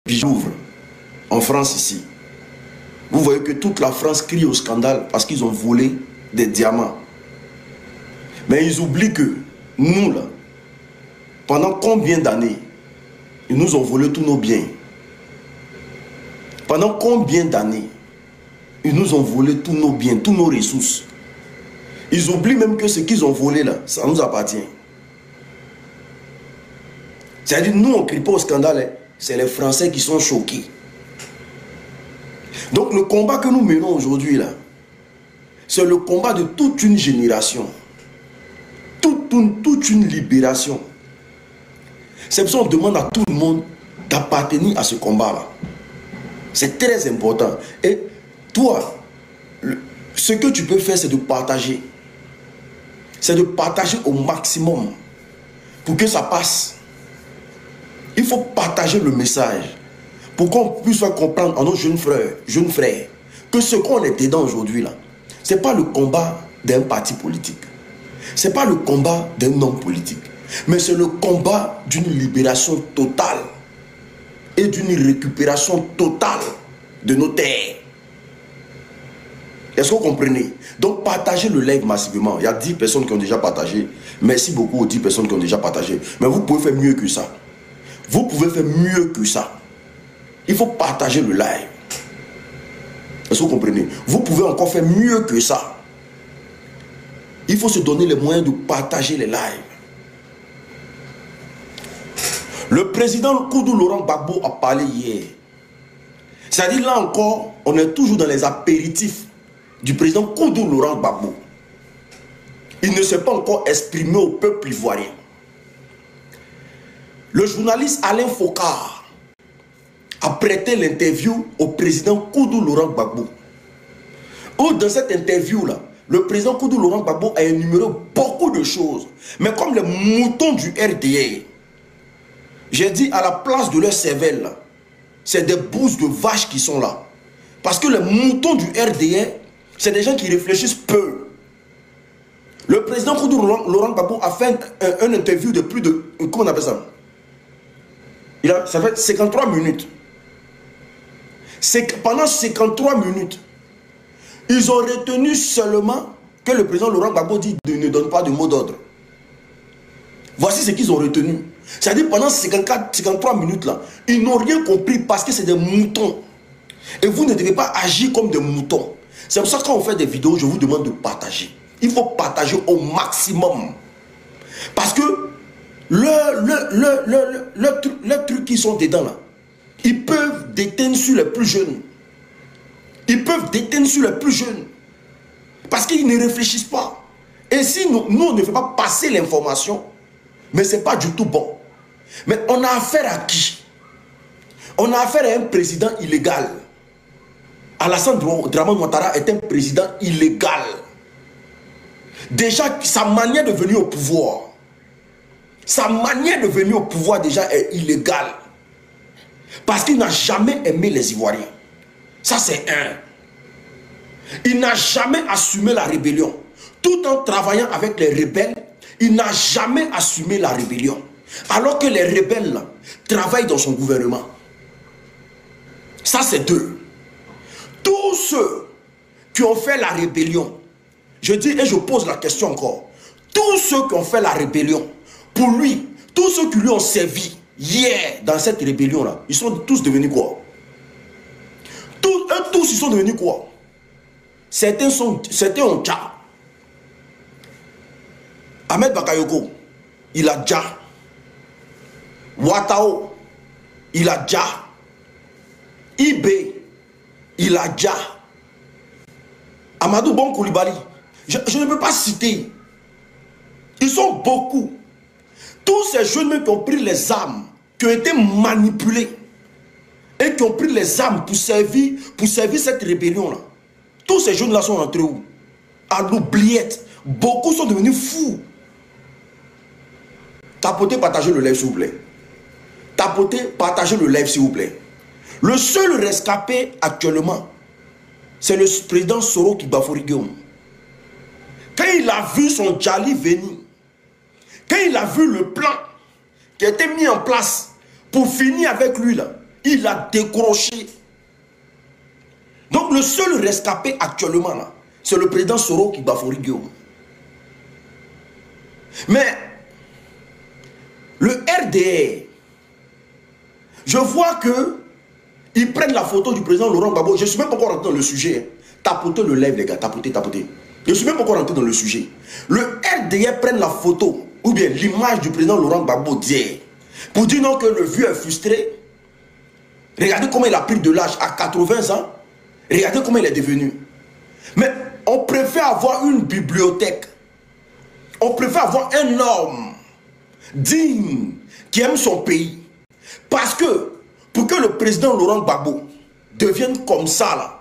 j'ouvre en France ici. Vous voyez que toute la France crie au scandale parce qu'ils ont volé des diamants. Mais ils oublient que nous, là, pendant combien d'années, ils nous ont volé tous nos biens. Pendant combien d'années, ils nous ont volé tous nos biens, tous nos ressources. Ils oublient même que ce qu'ils ont volé là, ça nous appartient. C'est-à-dire, nous, on ne crie pas au scandale, c'est les Français qui sont choqués. Donc, le combat que nous menons aujourd'hui là, c'est le combat de toute une génération. Toute une libération. C'est pour ça qu'on demande à tout le monde d'appartenir à ce combat-là. C'est très important. Et toi, ce que tu peux faire, c'est de partager. C'est de partager au maximum pour que ça passe. Il faut partager le message pour qu'on puisse comprendre à nos jeunes frères, que ce qu'on est dedans aujourd'hui là, ce n'est pas le combat d'un parti politique. Ce n'est pas le combat d'un homme politique. Mais c'est le combat d'une libération totale et d'une récupération totale de nos terres. Est-ce que vous comprenez? Donc partagez le live massivement. Il y a 10 personnes qui ont déjà partagé. Merci beaucoup aux 10 personnes qui ont déjà partagé. Mais vous pouvez faire mieux que ça. Vous pouvez faire mieux que ça. Il faut partager le live. Est-ce que vous comprenez? Vous pouvez encore faire mieux que ça. Il faut se donner les moyens de partager les lives. Le président Koudou Laurent Gbagbo a parlé hier. C'est-à-dire là encore, on est toujours dans les apéritifs du président Koudou Laurent Gbagbo. Il ne s'est pas encore exprimé au peuple ivoirien. Le journaliste Alain Focard a prêté l'interview au président Koudou Laurent Gbagbo. Ou dans cette interview-là, le président Koudou Laurent Gbagbo a énuméré beaucoup de choses. Mais comme les moutons du RDA, j'ai dit à la place de leur cervelle, c'est des bouses de vaches qui sont là. Parce que les moutons du RDA, c'est des gens qui réfléchissent peu. Le président Koudou Laurent Gbagbo a fait un interview de plus de... Comment on appelle ça? Ça fait 53 minutes. Pendant 53 minutes, ils ont retenu seulement que le président Laurent Gbagbo dit ne donne pas de mot d'ordre. Voici ce qu'ils ont retenu. C'est-à-dire pendant 53 minutes là, ils n'ont rien compris parce que c'est des moutons. Et vous ne devez pas agir comme des moutons. C'est pour ça que quand on fait des vidéos, je vous demande de partager. Il faut partager au maximum. Parce que le truc qui sont dedans là, ils peuvent déteindre sur les plus jeunes. Ils peuvent déteindre sur les plus jeunes. Parce qu'ils ne réfléchissent pas. Et si nous on ne fait pas passer l'information, mais ce n'est pas du tout bon. Mais on a affaire à qui? On a affaire à un président illégal. Alassane Dramane Ouattara est un président illégal. Déjà, sa manière de venir au pouvoir, déjà est illégale. Parce qu'il n'a jamais aimé les Ivoiriens. Ça, c'est un. Il n'a jamais assumé la rébellion. Tout en travaillant avec les rebelles, il n'a jamais assumé la rébellion. Alors que les rebelles là, travaillent dans son gouvernement. Ça, c'est deux. Tous ceux qui ont fait la rébellion, je dis et je pose la question encore, tous ceux qui ont fait la rébellion, pour lui, tous ceux qui lui ont servi hier dans cette rébellion-là, ils sont tous devenus quoi? Tous ils sont devenus quoi? Certains ont déjà. Ahmed Bakayoko, il a déjà. Ouattao, il a déjà. Ibé, il a déjà. Amadou Bon Coulibaly, je ne peux pas citer. Ils sont beaucoup. Tous ces jeunes qui ont pris les armes, qui ont été manipulés et qui ont pris les armes pour servir cette rébellion-là. Tous ces jeunes-là sont rentrés où? À l'oubliette. Beaucoup sont devenus fous. Tapotez, partagez le live s'il vous plaît. Tapotez, partagez le live s'il vous plaît. Le seul rescapé actuellement, c'est le président Soro Kibafori Guillaume. Quand il a vu son Djali venir, quand il a vu le plan qui a été mis en place pour finir avec lui là, Il a décroché. Donc le seul rescapé actuellement, là, c'est le président Soro Kibafori Guillaume. Mais le RDR, je vois que ils prennent la photo du président Laurent Gbagbo. Je ne suis même pas encore rentré dans le sujet. Tapotez le lèvre, les gars. Tapotez. Je ne suis même pas encore rentré dans le sujet. Le RDR prenne la photo ou bien l'image du président Laurent Gbagbo d'hier pour dire non que le vieux est frustré. Regardez comment il a pris de l'âge à 80 ans. Regardez comment il est devenu. Mais on préfère avoir une bibliothèque. On préfère avoir un homme digne qui aime son pays. Parce que pour que le président Laurent Gbagbo devienne comme ça, là,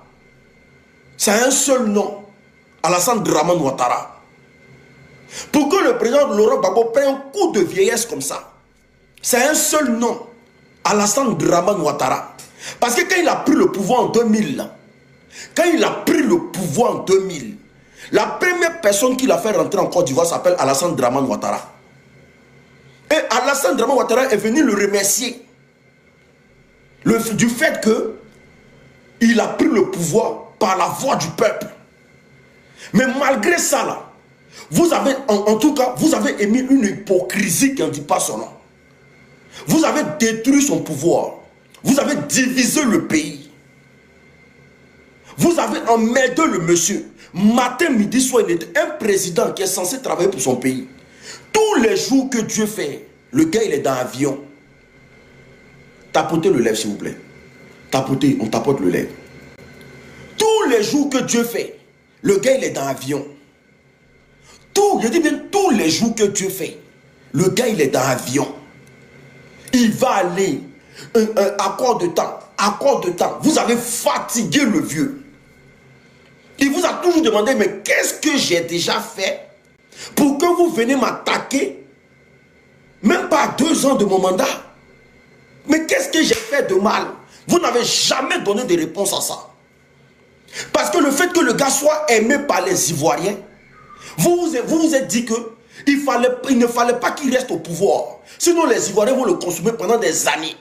c'est un seul nom, Alassane Dramane Ouattara. Pour que le président Laurent Gbagbo prenne un coup de vieillesse comme ça, c'est un seul nom, Alassane Dramane Ouattara. Parce que quand il a pris le pouvoir en 2000, là, la première personne qui l'a fait rentrer en Côte d'Ivoire s'appelle Alassane Dramane Ouattara. Et Alassane Dramane Ouattara est venu le remercier du fait qu'il a pris le pouvoir par la voix du peuple. Mais malgré ça, là, vous avez, en tout cas, vous avez émis une hypocrisie qui ne dit pas son nom. Vous avez détruit son pouvoir. Vous avez divisé le pays. Vous avez emmerdé le monsieur. Matin, midi, soir, il est un président qui est censé travailler pour son pays. Tous les jours que Dieu fait, le gars, il est dans l'avion. Tapotez le lèvre, s'il vous plaît. Tapotez, on tapote le lèvre. Tous les jours que Dieu fait, le gars, il est dans l'avion. Je dis bien tous les jours que Dieu fait, le gars, il est dans l'avion. Il va aller, accord de temps. Vous avez fatigué le vieux. Il vous a toujours demandé, mais qu'est-ce que j'ai déjà fait pour que vous venez m'attaquer, même pas 2 ans de mon mandat? Mais qu'est-ce que j'ai fait de mal? Vous n'avez jamais donné de réponse à ça. Parce que le fait que le gars soit aimé par les Ivoiriens, vous vous êtes dit qu'il ne fallait pas qu'il reste au pouvoir. Sinon les Ivoiriens vont le consommer pendant des années.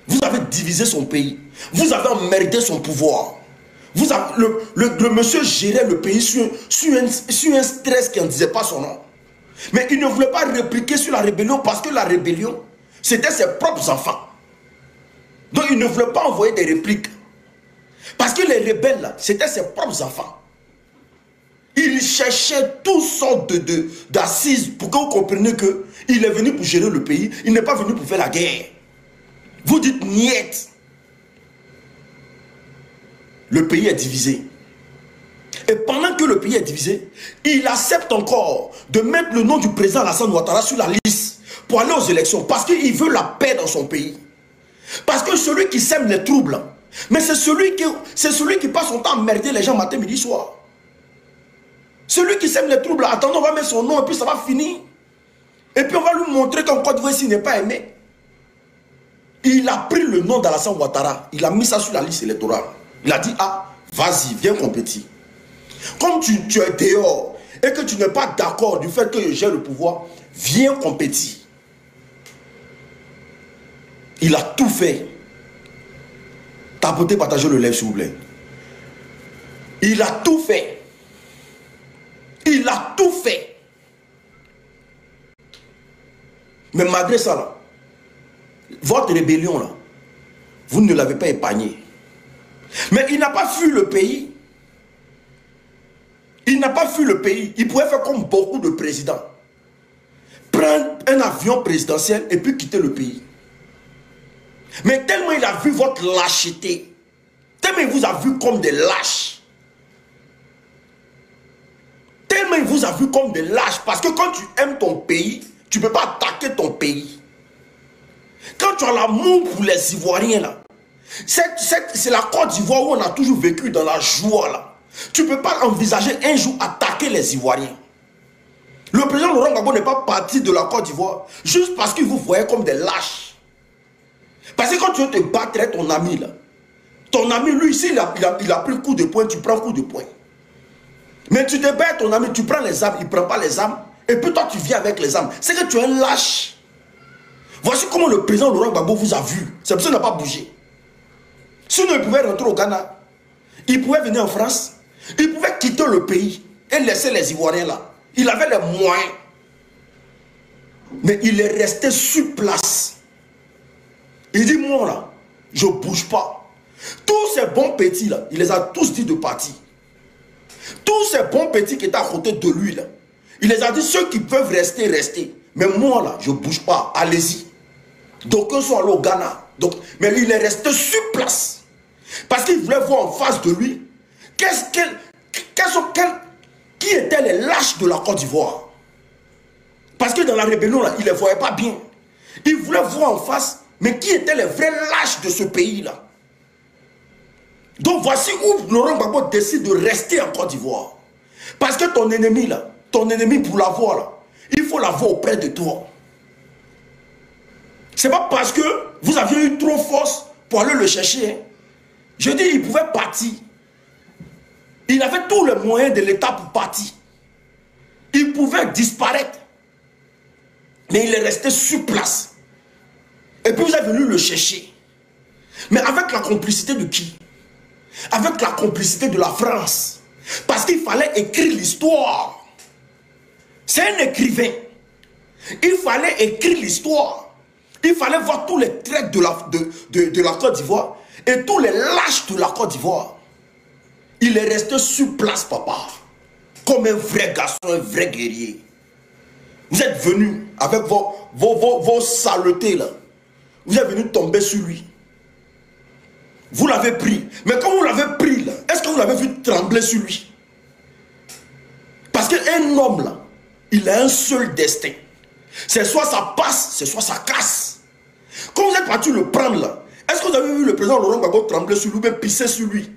Vous avez divisé son pays. Vous avez emmerdé son pouvoir. Le monsieur gérait le pays sur un stress qui n'en disait pas son nom. Mais il ne voulait pas répliquer sur la rébellion parce que la rébellion, c'était ses propres enfants. Donc il ne voulait pas envoyer des répliques. Parce que les rebelles, là, c'était ses propres enfants. Il cherchait toutes sortes d'assises pour que vous compreniez qu'il est venu pour gérer le pays. Il n'est pas venu pour faire la guerre. Vous dites niet. Le pays est divisé. Et pendant que le pays est divisé, il accepte encore de mettre le nom du président Alassane Ouattara sur la liste pour aller aux élections. Parce qu'il veut la paix dans son pays. Parce que celui qui sème les troubles, mais c'est celui qui passe son temps à merder les gens matin, midi, soir. Celui qui sème les troubles, attendez, on va mettre son nom et puis ça va finir. Et puis on va lui montrer qu'en Côte d'Ivoire, s'il n'est pas aimé. Il a pris le nom d'Alassane Ouattara, il a mis ça sur la liste électorale. Il a dit, ah, vas-y, viens compétir. Comme tu es dehors et que tu n'es pas d'accord du fait que j'ai le pouvoir, viens compétir. Il a tout fait. Tapotez, partagez le lèvre, s'il vous plaît. Il a tout fait. Il a tout fait. Mais malgré ça, là, votre rébellion, là, vous ne l'avez pas épargné. Mais il n'a pas fui le pays. Il n'a pas fui le pays. Il pouvait faire comme beaucoup de présidents. Prendre un avion présidentiel et puis quitter le pays. Mais tellement il a vu votre lâcheté, tellement il vous a vu comme des lâches, tellement il vous a vu comme des lâches, parce que quand tu aimes ton pays, tu ne peux pas attaquer ton pays. Quand tu as l'amour pour les Ivoiriens, là, c'est la Côte d'Ivoire où on a toujours vécu dans la joie, là. Tu ne peux pas envisager un jour attaquer les Ivoiriens. Le président Laurent Gbagbo n'est pas parti de la Côte d'Ivoire juste parce qu'il vous voyait comme des lâches. Parce que quand tu veux te battre avec ton ami, là, ton ami, lui, ici, il a pris coup de poing, tu prends coup de poing. Mais tu te bats avec ton ami, tu prends les armes, il ne prend pas les armes, et puis toi, tu viens avec les armes. C'est que tu es un lâche. Voici comment le président Laurent Gbagbo vous a vu. C'est pour ça qu'il n'a pas bougé. Sinon, il pouvait rentrer au Ghana. Il pouvait venir en France. Il pouvait quitter le pays et laisser les Ivoiriens là. Il avait les moyens. Mais il est resté sur place. Il dit, moi là, je ne bouge pas. Tous ces bons petits là, il les a tous dit de partir. Tous ces bons petits qui étaient à côté de lui là, il les a dit, ceux qui peuvent rester, rester. Mais moi là, je ne bouge pas. Allez-y. Donc, ils sont allés au Ghana. Donc, mais lui, il est resté sur place. Parce qu'il voulait voir en face de lui qui étaient les lâches de la Côte d'Ivoire. Parce que dans la rébellion, là, il ne les voyait pas bien. Il voulait voir en face, mais qui étaient les vrais lâches de ce pays-là. Donc voici où Laurent Gbagbo décide de rester en Côte d'Ivoire. Parce que ton ennemi, là, ton ennemi pour l'avoir, là, il faut l'avoir auprès de toi. C'est pas parce que vous aviez eu trop force pour aller le chercher. Hein. Je dis, il pouvait partir. Il avait tous les moyens de l'État pour partir. Il pouvait disparaître. Mais il est resté sur place. Et puis vous êtes venu le chercher. Mais avec la complicité de qui? Avec la complicité de la France. Parce qu'il fallait écrire l'histoire. C'est un écrivain. Il fallait écrire l'histoire. Il fallait voir tous les traits de la Côte d'Ivoire et tous les lâches de la Côte d'Ivoire. Il est resté sur place, papa. Comme un vrai garçon, un vrai guerrier. Vous êtes venu avec vos saletés là. Vous êtes venu tomber sur lui. Vous l'avez pris. Mais quand vous l'avez pris là, est-ce que vous l'avez vu trembler sur lui? Parce qu'un homme là, il a un seul destin. C'est soit ça passe, c'est soit ça casse. Quand vous êtes parti le prendre là, est-ce que vous avez vu le président Laurent Gbagbo trembler sur lui, même pisser sur lui?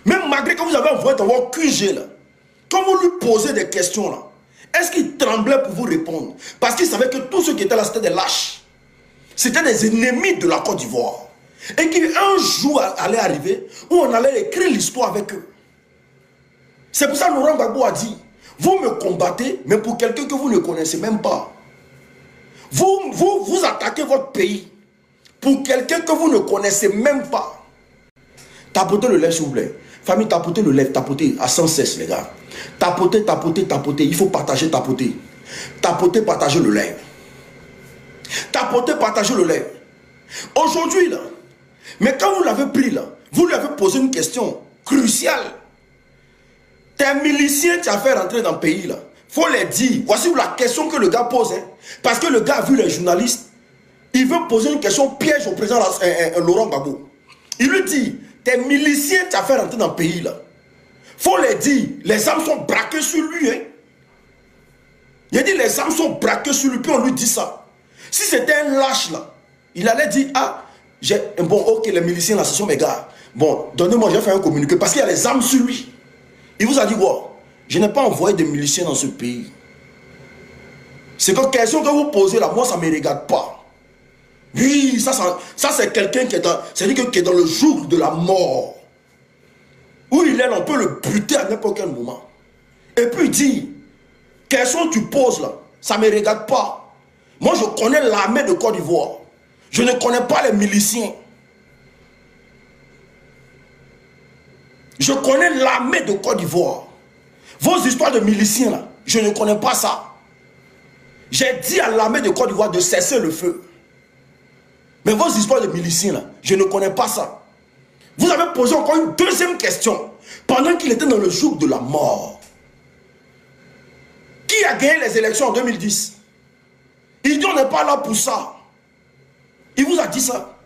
Même malgré que vous avez envoyé dans votre QG là, quand vous lui posez des questions là, est-ce qu'il tremblait pour vous répondre? Parce qu'il savait que tous ceux qui étaient là, c'était des lâches. C'était des ennemis de la Côte d'Ivoire. Et qu'un jour allait arriver où on allait écrire l'histoire avec eux. C'est pour ça que Laurent Gbagbo a dit, vous me combattez, mais pour quelqu'un que vous ne connaissez même pas. Vous attaquez votre pays pour quelqu'un que vous ne connaissez même pas. Tapotez le lèvre, s'il vous plaît. Famille, tapotez le lèvre, tapotez à sans cesse, les gars. Tapotez, tapotez, tapotez. Il faut partager, tapoter. Tapotez, partagez le lèvre. Tapotez, partagez le lèvre. Aujourd'hui, là, mais quand vous l'avez pris, là, vous lui avez posé une question cruciale. Tes miliciens, tu as fait rentrer dans le pays, là. Il faut les dire. Voici la question que le gars pose. Hein. Parce que le gars a vu les journalistes. Il veut poser une question piège au président Laurent Gbagbo. Il lui dit, tes miliciens, tu as fait rentrer dans le pays, là. Il faut les dire. Les armes sont braquées sur lui. Hein. Il a dit, les armes sont braquées sur lui. Puis on lui dit ça. Si c'était un lâche, là, il allait dire, ah, bon, ok, les miliciens, là, ce sont mes gars. Bon, donnez-moi, j'ai fait un communiqué. Parce qu'il y a les armes sur lui. Il vous a dit quoi? Je n'ai pas envoyé des miliciens dans ce pays. C'est que question que vous posez là, moi ça ne me regarde pas. Oui, ça c'est quelqu'un qui est dans le jour de la mort. Où il est, on peut le buter à n'importe quel moment. Et puis il dit, question que tu poses là, ça ne me regarde pas. Moi je connais l'armée de Côte d'Ivoire. Je ne connais pas les miliciens. Je connais l'armée de Côte d'Ivoire. Vos histoires de miliciens, là, je ne connais pas ça. J'ai dit à l'armée de Côte d'Ivoire de cesser le feu. Mais vos histoires de miliciens, là, je ne connais pas ça. Vous avez posé encore une deuxième question. Pendant qu'il était dans le jour de la mort. Qui a gagné les élections en 2010? Il dit on n'est pas là pour ça. Il vous a dit ça.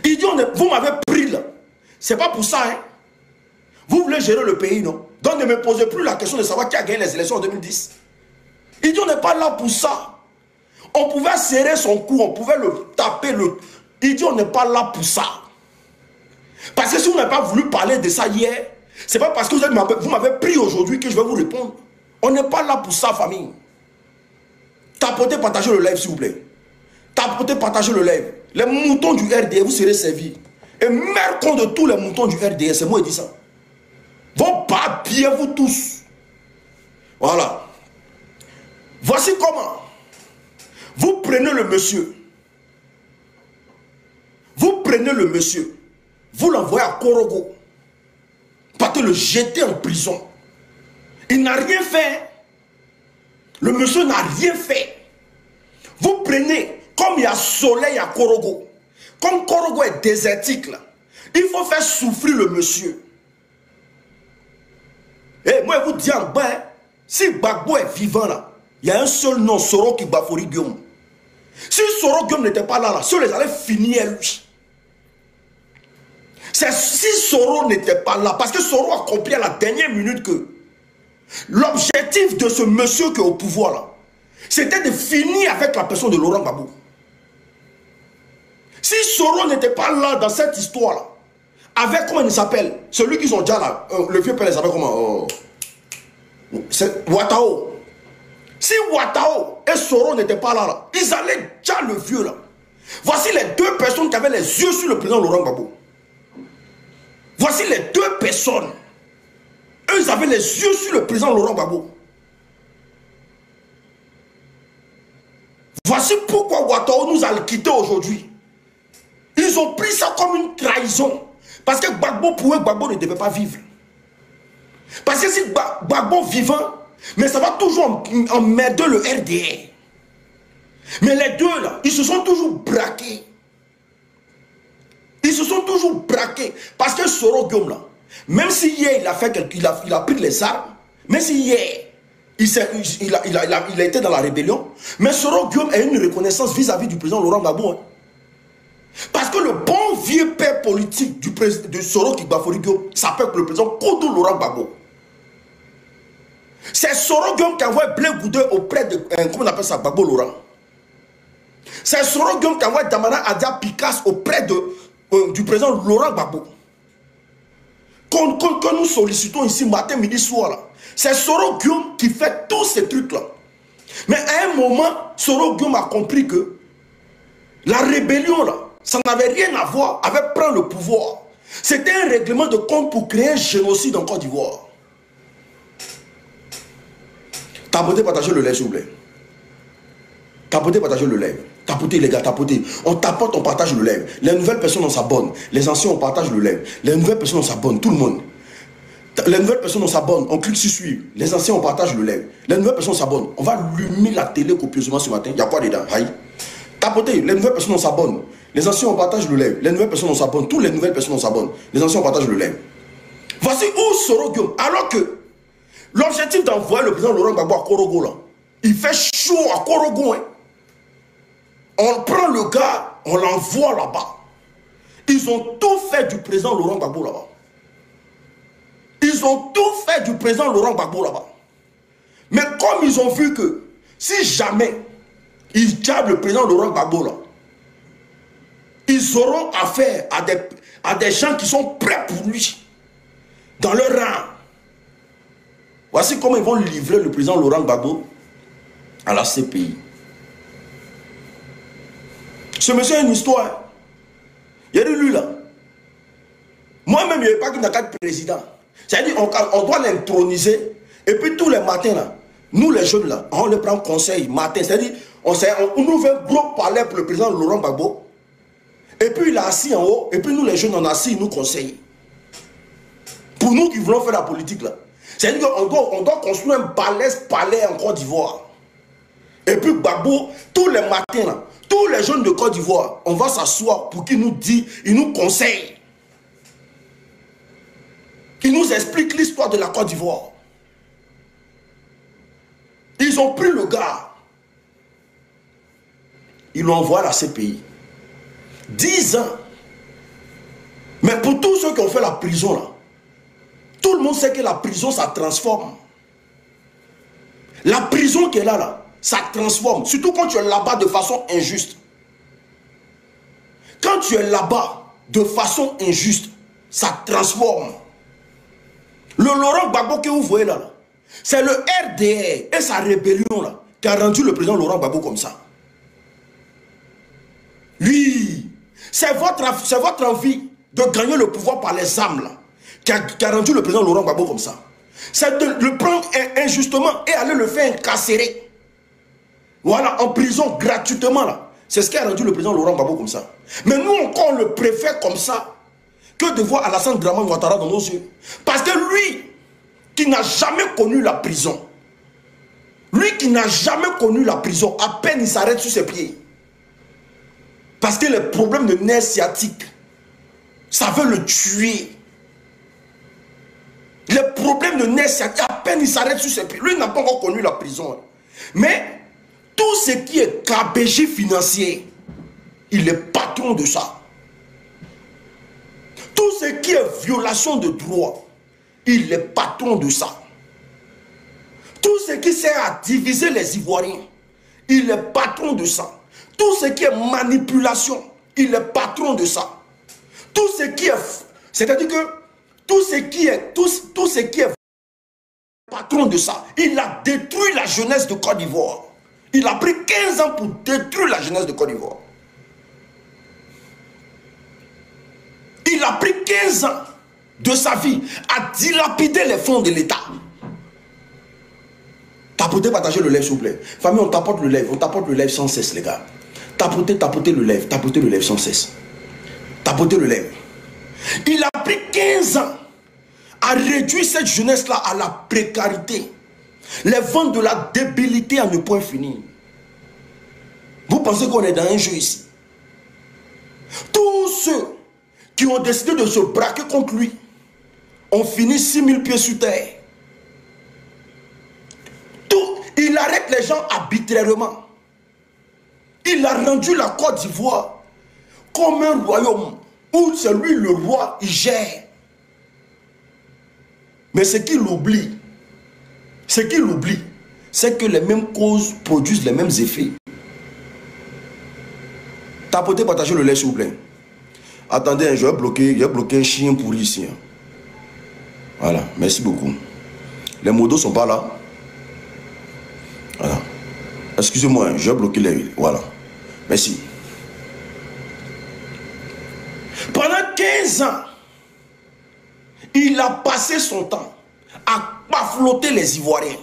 Il dit vous m'avez pris là. C'est pas pour ça, hein. Vous voulez gérer le pays, non? Donc ne me posez plus la question de savoir qui a gagné les élections en 2010. Il dit on n'est pas là pour ça. On pouvait serrer son cou, on pouvait le taper. Il dit on n'est pas là pour ça. Parce que si vous n'avez pas voulu parler de ça hier, c'est pas parce que vous m'avez pris aujourd'hui que je vais vous répondre. On n'est pas là pour ça, famille. Tapotez, partagez le live, s'il vous plaît. Tapotez, partagez le live. Les moutons du RDS, vous serez servis. Et mère compte de tous les moutons du RDS, c'est moi qui dis ça. Vos papiers, vous tous. Voilà. Voici comment vous prenez le monsieur. Vous prenez le monsieur. Vous l'envoyez à Korogo. Partez le jeter en prison. Il n'a rien fait. Le monsieur n'a rien fait. Vous prenez, comme il y a soleil à Korogo, comme Korogo est désertique là, il faut faire souffrir le monsieur. Et moi je vous dis en bas, hein, si Gbagbo est vivant là, il y a un seul nom, Soro Kibafori Guillaume. Si Soro Guillaume n'était pas là, ceux les allaient finir lui. C'est si Soro n'était pas là, parce que Soro a compris à la dernière minute que l'objectif de ce monsieur qui est au pouvoir là, c'était de finir avec la personne de Laurent Gbagbo. Si Soro n'était pas là dans cette histoire là, avec comment il s'appelle, celui qui sont déjà là, le vieux père il s'appelle comment, c'est Ouattao. Si Ouattao et Soro n'étaient pas là, ils allaient déjà le vieux là. Voici les deux personnes qui avaient les yeux sur le président Laurent Gbagbo. Voici les deux personnes. Eux, ils avaient les yeux sur le président Laurent Gbagbo. Voici pourquoi Ouattao nous a quittés aujourd'hui. Ils ont pris ça comme une trahison. Parce que Gbagbo, pour eux, Gbagbo ne devait pas vivre. Parce que si Gbagbo vivant, mais ça va toujours emmerder le RDR. Mais les deux là, ils se sont toujours braqués. Ils se sont toujours braqués. Parce que Soro Guillaume là, même si hier il a fait il a pris les armes, même si hier il a été dans la rébellion, mais Soro Guillaume a une reconnaissance vis-à-vis du président Laurent Gbagbo. Hein. Parce que le bon vieux père politique de Soro Kibafori Guillaume s'appelle le président Kodo Laurent Gbagbo. C'est Soro Guillaume qui a envoyé Blé Goudé auprès de, comment on appelle ça, Gbagbo Laurent. C'est Soro Guillaume qui a envoyé Damana Adia Picasso auprès du président Laurent Gbagbo. Quand nous sollicitons ici matin, midi, soir, c'est Soro Guillaume qui fait tous ces trucs-là. Mais à un moment, Soro Guillaume a compris que la rébellion, là, ça n'avait rien à voir avec prendre le pouvoir. C'était un règlement de compte pour créer un génocide en Côte d'Ivoire. Tapotez, partagez le lait, s'il vous plaît. Tapotez, partagez le lait. Tapotez, les gars, tapotez. On tapote, on partage le lait. Les nouvelles personnes, on s'abonne. Les anciens, on partage le lait. Les nouvelles personnes, on s'abonne. Tout le monde. Les nouvelles personnes, on s'abonne. On clique sur suivre. Les anciens, on partage le lait. Les nouvelles personnes, on s'abonne. On va allumer la télé copieusement ce matin. Il y a quoi dedans? Aïe. Tapotez, les nouvelles personnes, on s'abonne. Les anciens, on partage le lait. Les nouvelles personnes, on s'abonne. Toutes les nouvelles personnes, on s'abonne. Les anciens, on partage le lait. Voici où Soro Guillaume, alors que l'objectif d'envoyer le président Laurent Gbagbo à Korogo, là, il fait chaud à Korogo. Hein. On prend le gars, on l'envoie là-bas. Ils ont tout fait du président Laurent Gbagbo là-bas. Ils ont tout fait du président Laurent Gbagbo là-bas. Mais comme ils ont vu que si jamais ils diablent le président Laurent Gbagbo là, ils auront affaire à des gens qui sont prêts pour lui, dans leur rang. Voici comment ils vont livrer le président Laurent Gbagbo à la CPI. Ce monsieur a une histoire. Il y a lui là. Moi-même, il n'y avait pas qu'il n'a qu'à être président. C'est-à-dire on doit l'introniser. Et puis tous les matins là, nous les jeunes là, on les prend conseil matin. C'est-à-dire on nous fait un gros palais pour le président Laurent Gbagbo. Et puis il est assis en haut. Et puis nous les jeunes, on est assis, il nous conseille. Pour nous qui voulons faire la politique là. C'est-à-dire qu'on doit construire un palais en Côte d'Ivoire. Et puis Gbagbo, tous les matins là, tous les jeunes de Côte d'Ivoire, on va s'asseoir pour qu'il nous dise, il nous conseille. Qu'il nous explique l'histoire de la Côte d'Ivoire. Ils ont pris le gars. Ils l'ont envoyé à la CPI. 10 ans. Mais pour tous ceux qui ont fait la prison là, tout le monde sait que la prison ça transforme. La prison qui est là, ça transforme. Surtout quand tu es là-bas de façon injuste. Quand tu es là-bas de façon injuste, ça transforme. Le Laurent Gbagbo que vous voyez là, c'est le RDR et sa rébellion là qui a rendu le président Laurent Gbagbo comme ça. Lui, c'est votre envie de gagner le pouvoir par les armes là qui a rendu le président Laurent Gbagbo comme ça. C'est de le prendre injustement et aller le faire incarcérer. Voilà, en prison gratuitement là. C'est ce qui a rendu le président Laurent Gbagbo comme ça. Mais nous encore on le préfère comme ça que de voir Alassane Dramane Ouattara dans nos yeux. Parce que lui, qui n'a jamais connu la prison, lui qui n'a jamais connu la prison, à peine il s'arrête sur ses pieds. Parce que les problèmes de nerfs sciatiques, ça veut le tuer. Les problèmes de nerfs sciatiques, à peine il s'arrête sur ses pieds. Lui n'a pas encore connu la prison. Mais tout ce qui est KBJ financier, il est patron de ça. Tout ce qui est violation de droit, il est patron de ça. Tout ce qui sert à diviser les Ivoiriens, il est patron de ça. Tout ce qui est manipulation, il est patron de ça. Tout ce qui est... C'est-à-dire que tout ce qui est patron de ça, il a détruit la jeunesse de Côte d'Ivoire. Il a pris 15 ans pour détruire la jeunesse de Côte d'Ivoire. Il a pris 15 ans de sa vie à dilapider les fonds de l'État. Tapotez, partagez le live s'il vous plaît. Famille, on tapote le live sans cesse les gars. Tapotez le live sans cesse. Tapotez le live. Il a pris 15 ans à réduire cette jeunesse-là à la précarité. Les ventes de la débilité à ne point finir. Vous pensez qu'on est dans un jeu ici? Tous ceux qui ont décidé de se braquer contre lui ont fini 6000 pieds sur terre. Il arrête les gens arbitrairement. Il a rendu la Côte d'Ivoire comme un royaume où c'est lui le roi, il gère. Mais ce qu'il oublie, c'est que les mêmes causes produisent les mêmes effets. Tapotez, partagez le lait s'il vous plaît. Attendez, je vais bloquer un chien pourri ici. Voilà, merci beaucoup. Les modos sont pas là. Voilà. Excusez-moi, je vais bloquer les... Voilà. Merci. Pendant 15 ans, il a passé son temps à pafloter les Ivoiriens.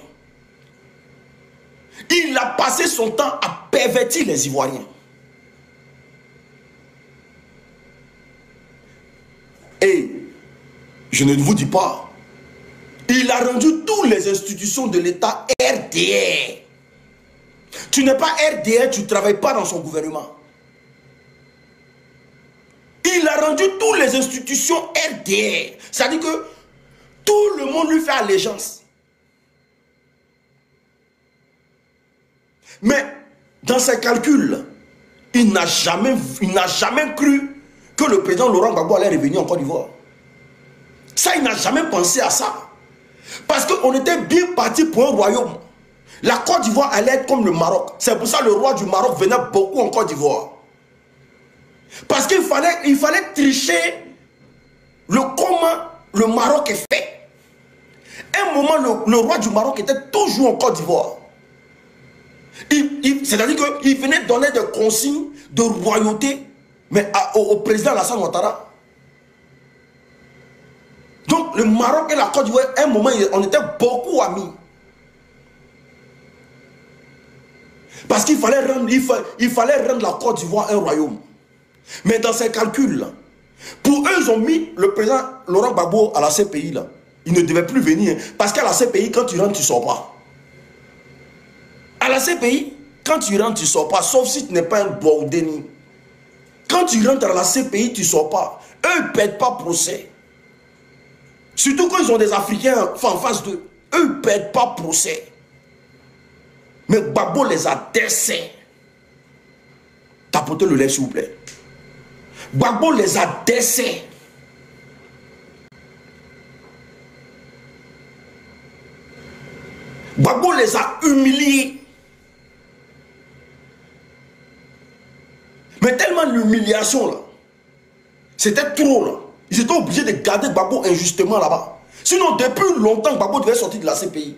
Il a passé son temps à pervertir les Ivoiriens. Et je ne vous dis pas, il a rendu toutes les institutions de l'État RDR. Tu n'es pas RDR, tu ne travailles pas dans son gouvernement. Il a rendu toutes les institutions RDR. C'est-à-dire que tout le monde lui fait allégeance. Mais dans ses calculs, il n'a jamais cru que le président Laurent Gbagbo allait revenir en Côte d'Ivoire. Ça, il n'a jamais pensé à ça. Parce qu'on était bien parti pour un royaume. La Côte d'Ivoire allait être comme le Maroc. C'est pour ça que le roi du Maroc venait beaucoup en Côte d'Ivoire. Parce qu'il fallait tricher comment le Maroc est fait. À un moment, le roi du Maroc était toujours en Côte d'Ivoire. C'est-à-dire qu'il venait donner des consignes de royauté mais au président Alassane Ouattara. Donc le Maroc et la Côte d'Ivoire, à un moment, on était beaucoup amis. Parce qu'il fallait rendre la Côte d'Ivoire un royaume. Mais dans ces calculs, pour eux, ils ont mis le président Laurent Gbagbo à la CPI. Là. Il ne devait plus venir. Parce qu'à la CPI, quand tu rentres, tu ne sors pas. À la CPI, quand tu rentres, tu ne sors pas. Sauf si tu n'es pas un Boudeni. Quand tu rentres à la CPI, tu ne sors pas. Eux, ils ne perdent pas procès. Surtout quand ils ont des Africains en face d'eux. Eux, ils ne perdent pas procès. Mais Gbagbo les a décès. Tapotez le lait, s'il vous plaît. Gbagbo les a décès. Gbagbo les a humiliés. Mais tellement l'humiliation là, c'était trop là. Ils étaient obligés de garder Gbagbo injustement là-bas. Sinon, depuis longtemps, Gbagbo devait sortir de la CPI.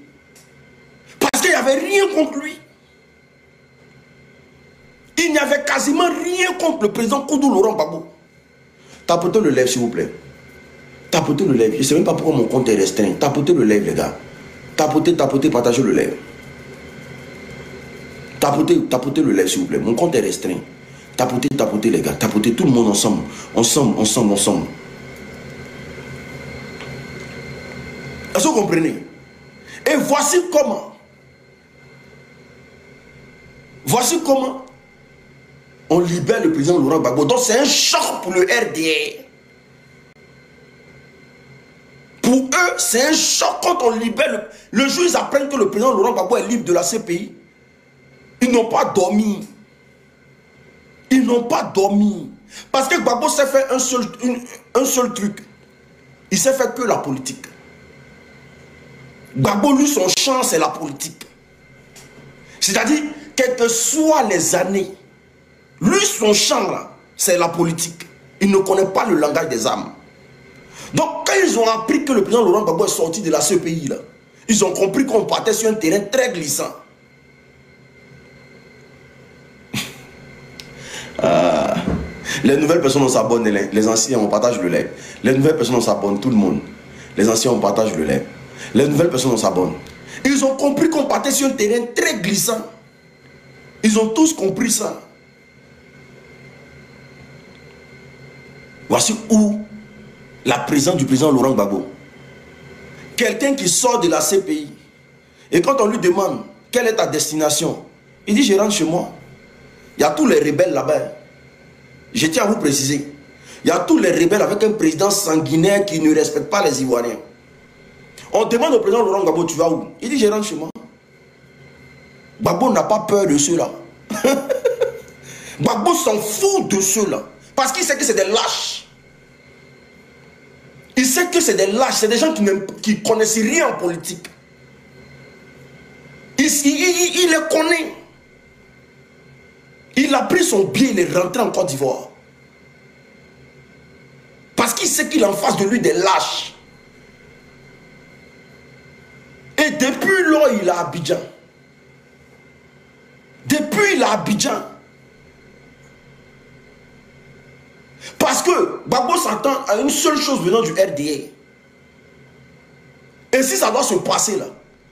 Parce qu'il n'y avait rien contre lui. Il n'y avait quasiment rien contre le président Koudou Laurent Gbagbo. Tapotez le lèvre, s'il vous plaît. Tapotez le lèvre. Je ne sais même pas pourquoi mon compte est restreint. Tapotez le lèvre, les gars. Tapotez, partagez le lèvre. Tapotez le lait, s'il vous plaît. Mon compte est restreint. Tapotez les gars. Tapotez tout le monde ensemble. Ensemble. Est-ce que vous comprenez? Et voici comment on libère le président Laurent Gbagbo. Donc c'est un choc pour le RDR. Pour eux, c'est un choc quand on libère le jour où ils apprennent que le président Laurent Gbagbo est libre de la CPI. Ils n'ont pas dormi. Parce que Gbagbo s'est fait un seul truc. Il s'est fait que la politique. Gbagbo, lui, son champ, c'est la politique. C'est-à-dire, quelles que soient les années, lui, son champ, là, c'est la politique. Il ne connaît pas le langage des armes. Donc, quand ils ont appris que le président Laurent Gbagbo est sorti de la CPI, là, ils ont compris qu'on partait sur un terrain très glissant. Les nouvelles personnes, on s'abonne, les anciens, on partage le lait. Les nouvelles personnes, on s'abonne, tout le monde. Les anciens, on partage le lait. Les nouvelles personnes, on s'abonne. Ils ont compris qu'on partait sur un terrain très glissant. Ils ont tous compris ça. Voici où la présence du président Laurent Gbagbo. Quelqu'un qui sort de la CPI. Et quand on lui demande quelle est ta destination, il dit je rentre chez moi. Il y a tous les rebelles là-bas. Je tiens à vous préciser. Il y a tous les rebelles avec un président sanguinaire qui ne respecte pas les Ivoiriens. On demande au président Laurent Gbagbo, tu vas où? Il dit je rentre chez moi. Gbagbo n'a pas peur de ceux-là. Gbagbo s'en fout de ceux-là. Parce qu'il sait que c'est des lâches. Il sait que c'est des lâches. C'est des gens qui ne connaissent rien en politique. Il les connaît. Il a pris son billet, il est rentré en Côte d'Ivoire. Parce qu'il sait qu'il a en face de lui des lâches. Et depuis lors, il est à Abidjan. Parce que Gbagbo s'attend à une seule chose venant du RDR. Et si ça doit se passer là,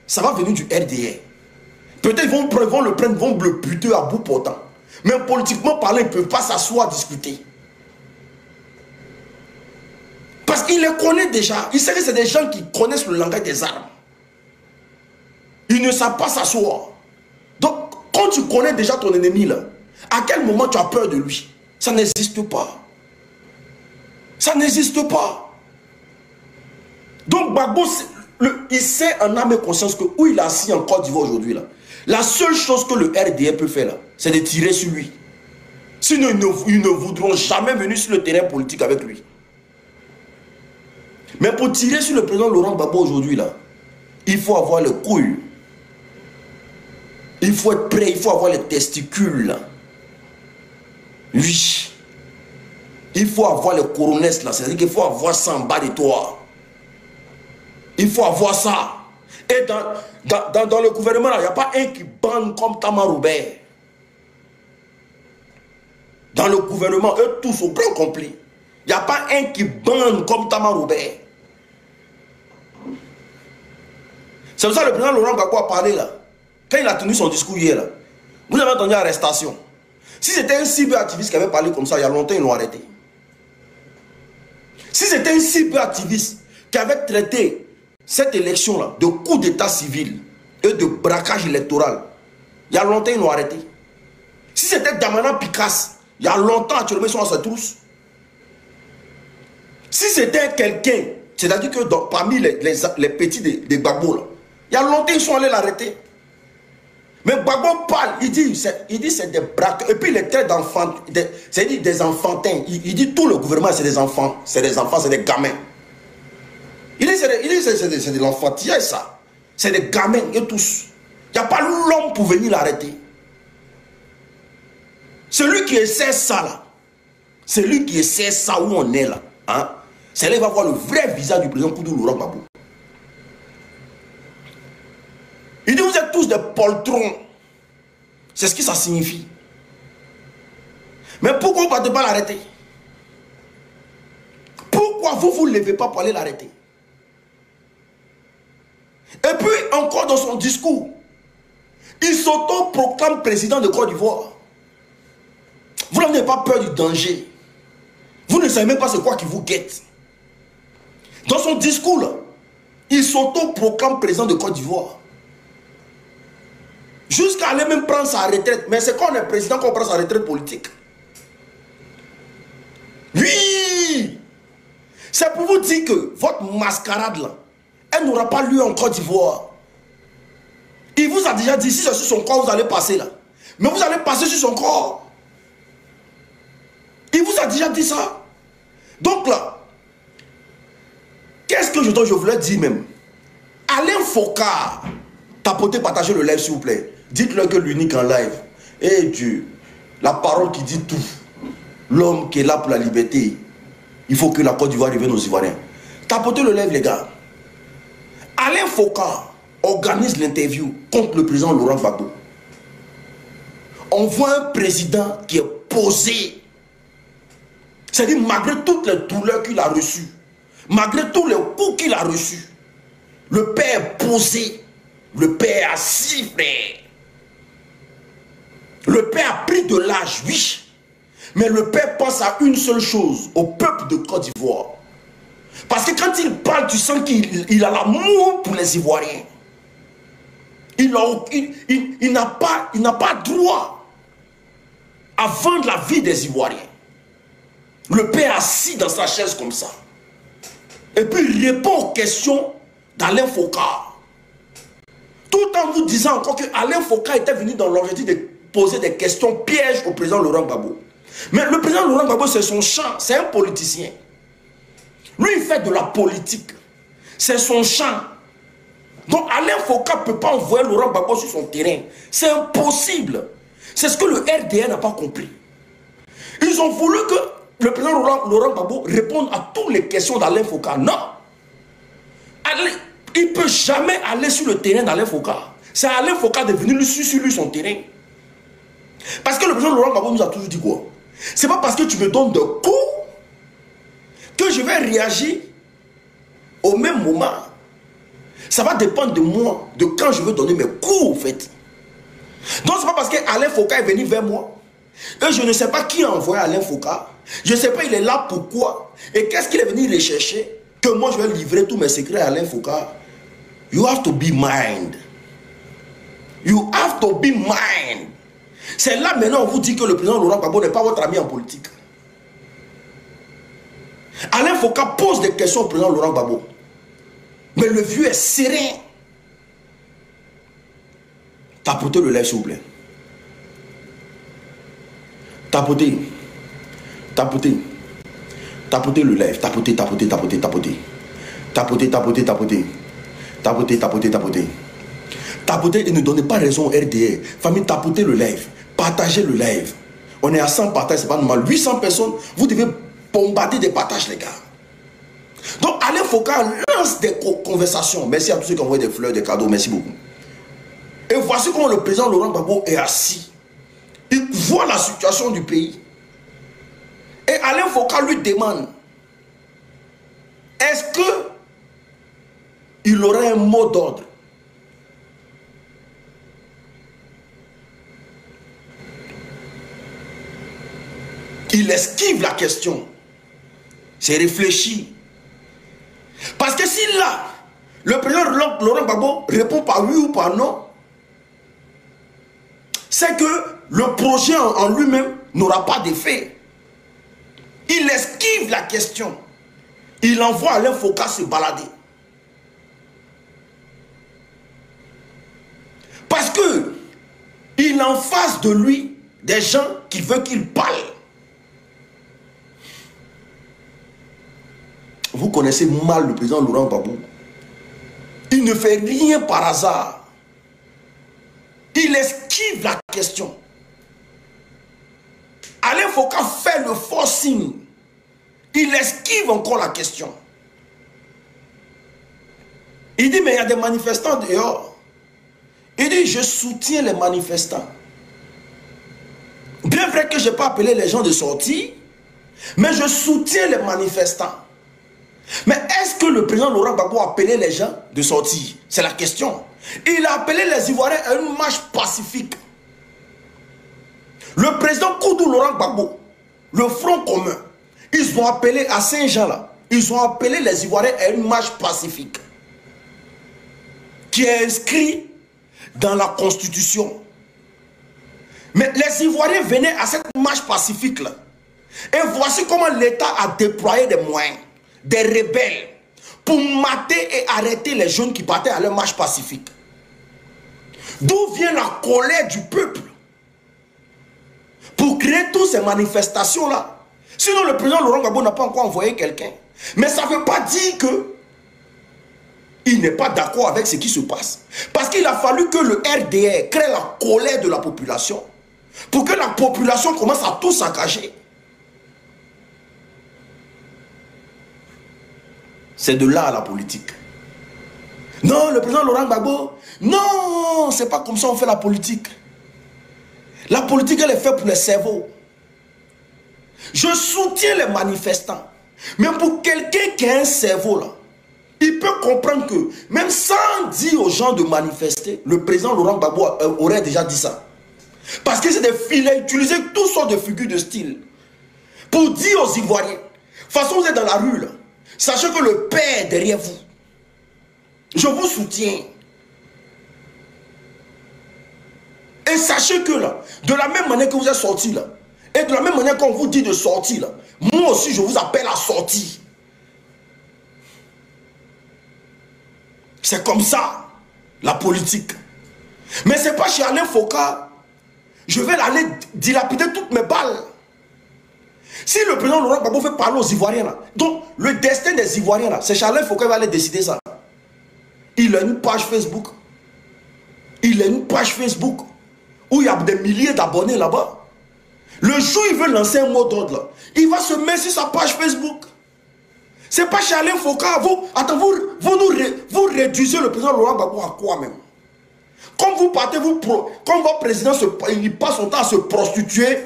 ça va venir du RDR. Peut-être ils vont le prendre, vont le buter à bout portant. Mais politiquement parlant, ils ne peuvent pas s'asseoir discuter. Parce qu'il les connaît déjà. Il sait que c'est des gens qui connaissent le langage des armes. Ils ne savent pas s'asseoir. Donc, quand tu connais déjà ton ennemi là, à quel moment tu as peur de lui? Ça n'existe pas. Ça n'existe pas. Donc, Gbagbo, il sait en âme et conscience que où il est assis en Côte d'Ivoire aujourd'hui là, la seule chose que le RDR peut faire là, c'est de tirer sur lui. Sinon, ils ne voudront jamais venir sur le terrain politique avec lui. Mais pour tirer sur le président Laurent Gbagbo aujourd'hui là, il faut avoir le couilles. Il faut être prêt, il faut avoir les testicules là. Oui. Il faut avoir les coronesses là, c'est-à-dire qu'il faut avoir ça en bas de toi. Il faut avoir ça. Et dans le gouvernement, il n'y a pas un qui bande comme Tamar Robert. Dans le gouvernement, eux tous au grand complet. Il n'y a pas un qui bande comme Tamar Robert. C'est pour ça que le président Laurent Gbagbo a parlé là. Quand il a tenu son discours hier là, vous avez entendu arrestation. Si c'était un cyberactiviste qui avait parlé comme ça, il y a longtemps, ils l'ont arrêté. Si c'était un cyberactiviste qui avait traité cette élection-là de coup d'état civil et de braquage électoral, il y a longtemps, ils l'ont arrêté. Si c'était Damana Picasse, il y a longtemps, actuellement, ils sont dans sa trousse. Si c'était quelqu'un, c'est-à-dire que parmi les petits de Gbagbo, là, il y a longtemps, ils sont allés l'arrêter. Mais Gbagbo parle, il dit c'est des braqueurs. Et puis il est très d'enfants, c'est-à-dire des enfantins. Il dit tout le gouvernement c'est des enfants, c'est des gamins. Il dit c'est de l'enfantillage ça. C'est des gamins et tous. Il n'y a pas l'homme pour venir l'arrêter. Celui qui essaie ça là, celui qui essaie ça où on est là, hein, c'est là qu'il va voir le vrai visage du président Koudou Laurent Gbagbo. Il dit vous êtes tous des poltrons. C'est ce que ça signifie. Mais pourquoi vous ne partez pas l'arrêter? Pourquoi vous ne levez pas pour aller l'arrêter? Et puis encore dans son discours, Il s'auto-proclame président de Côte d'Ivoire. Vous n'avez pas peur du danger. Vous ne savez même pas c'est quoi qui vous guette. Dans son discours, là, il s'auto-proclame président de Côte d'Ivoire. Jusqu'à aller même prendre sa retraite. Mais c'est quand on est président qu'on prend sa retraite politique. Oui! C'est pour vous dire que votre mascarade là, elle n'aura pas lieu en Côte d'Ivoire. Il vous a déjà dit, si c'est sur son corps, vous allez passer là. Mais vous allez passer sur son corps. Il vous a déjà dit ça. Donc là, qu'est-ce que je voulais dire même? Alain Foka, tapotez, partagez le live s'il vous plaît. Dites-leur que l'unique en live. Eh Dieu, la parole qui dit tout. L'homme qui est là pour la liberté. Il faut que la Côte d'Ivoire revienne aux Ivoiriens. Tapotez le live les gars. Alain Foka organise l'interview contre le président Laurent Gbagbo. On voit un président qui est posé. C'est-à-dire malgré toutes les douleurs qu'il a reçues, malgré tous les coups qu'il a reçus, le père est posé, le père est assis, frère. Le père a pris de l'âge, oui. Mais le père pense à une seule chose, au peuple de Côte d'Ivoire. Parce que quand il parle, tu sens qu'il a l'amour pour les Ivoiriens. Il n'a pas droit à vendre la vie des Ivoiriens. Le père assis dans sa chaise comme ça. Et puis il répond aux questions d'Alain Foka. Tout en vous disant encore que Alain Foka était venu dans l'objectif de poser des questions pièges au président Laurent Gbagbo. Mais le président Laurent Gbagbo, c'est son champ, c'est un politicien. Lui, il fait de la politique. C'est son champ. Donc Alain Foka ne peut pas envoyer Laurent Gbagbo sur son terrain. C'est impossible. C'est ce que le RDR n'a pas compris. Ils ont voulu que le président Laurent Gbagbo réponde à toutes les questions d'Alain Foka. Non. Il ne peut jamais aller sur le terrain d'Alain Foka. C'est Alain Foka de venir lui sur lui son terrain. Parce que le président Laurent Gbagbo nous a toujours dit quoi? C'est pas parce que tu me donnes de coups que je vais réagir au même moment. Ça va dépendre de moi, de quand je veux donner mes coups, en fait. Donc, c'est pas parce qu'Alain Foka est venu vers moi. Et je ne sais pas qui a envoyé Alain Foka. Je ne sais pas il est là pourquoi. Et qu'est-ce qu'il est venu rechercher. Que moi, je vais livrer tous mes secrets à Alain Foka. You have to be mind. You have to be mind. C'est là maintenant on vous dit que le président Laurent Gbagbo n'est pas votre ami en politique. Alain Foka pose des questions au président Laurent Gbagbo. Mais le vieux est serein. Tapotez le live s'il vous plaît. Tapotez. Tapotez. Tapotez le live. Tapotez, tapotez, tapotez, tapotez. Tapotez, tapotez, tapotez. Tapotez, tapotez, tapotez. Tapotez et ne donnez pas raison au RDR. Famille, tapotez le live. Partagez le live. On est à 100 partages, c'est pas normal. 800 personnes, vous devez bombarder des partages, les gars. Donc, Alain Foka lance des conversations. Merci à tous ceux qui ont envoyé des fleurs, des cadeaux. Merci beaucoup. Et voici comment le président Laurent Gbagbo est assis. Il voit la situation du pays. Et Alain Foka lui demande, est-ce que il aurait un mot d'ordre? Il esquive la question. C'est réfléchi. Parce que si là, le président Laurent Gbagbo répond par oui ou par non, c'est que le projet en lui-même n'aura pas d'effet. Il esquive la question. Il envoie Alain Foka se balader. Parce que il a en face de lui des gens qui veulent qu'il parle. Vous connaissez mal le président Laurent Gbagbo. Il ne fait rien par hasard. Il esquive la question. Alain Foka fait le forcing. Il esquive encore la question. Il dit, mais il y a des manifestants dehors. Il dit, je soutiens les manifestants. Bien vrai que je n'ai pas appelé les gens de sortir, mais je soutiens les manifestants. Mais est-ce que le président Laurent Gbagbo a appelé les gens de sortir? C'est la question. Il a appelé les Ivoiriens à une marche pacifique. Le président Koudou Laurent Gbagbo, le Front commun, ils ont appelé à Saint-Jean là, ils ont appelé les Ivoiriens à une marche pacifique qui est inscrite dans la Constitution. Mais les Ivoiriens venaient à cette marche pacifique là. Et voici comment l'État a déployé des moyens, des rebelles, pour mater et arrêter les jeunes qui partaient à leur marche pacifique. D'où vient la colère du peuple pour créer toutes ces manifestations-là. Sinon, le président Laurent Gbagbo n'a pas encore envoyé quelqu'un. Mais ça ne veut pas dire que il n'est pas d'accord avec ce qui se passe. Parce qu'il a fallu que le RDR crée la colère de la population pour que la population commence à tous s'engager. C'est de là la politique. Non, le président Laurent Gbagbo, non, c'est pas comme ça on fait la politique. La politique, elle est faite pour les cerveaux. Je soutiens les manifestants. Mais pour quelqu'un qui a un cerveau là, il peut comprendre que, même sans dire aux gens de manifester, le président Laurent Gbagbo aurait déjà dit ça. Parce que c'est des filets, utiliser toutes sortes de figures de style pour dire aux Ivoiriens, de toute façon vous êtes dans la rue là, sachez que le Père est derrière vous. Je vous soutiens. Et sachez que là, de la même manière que vous êtes sortis là, et de la même manière qu'on vous dit de sortir là, moi aussi je vous appelle à sortir. C'est comme ça, la politique. Mais c'est pas chez Alain Foucault, je vais aller dilapider toutes mes balles. Si le président Laurent Gbagbo veut parler aux Ivoiriens là, donc le destin des Ivoiriens là, c'est Alain Foucault qui va aller décider ça. Il a une page Facebook. Il a une page Facebook où il y a des milliers d'abonnés là-bas. Le jour où il veut lancer un mot d'ordre là, il va se mettre sur sa page Facebook. C'est pas chez Alain Foucault. Vous réduisez le président Laurent Gbagbo à quoi même? Comme vous partez, comme votre président il passe son temps à se prostituer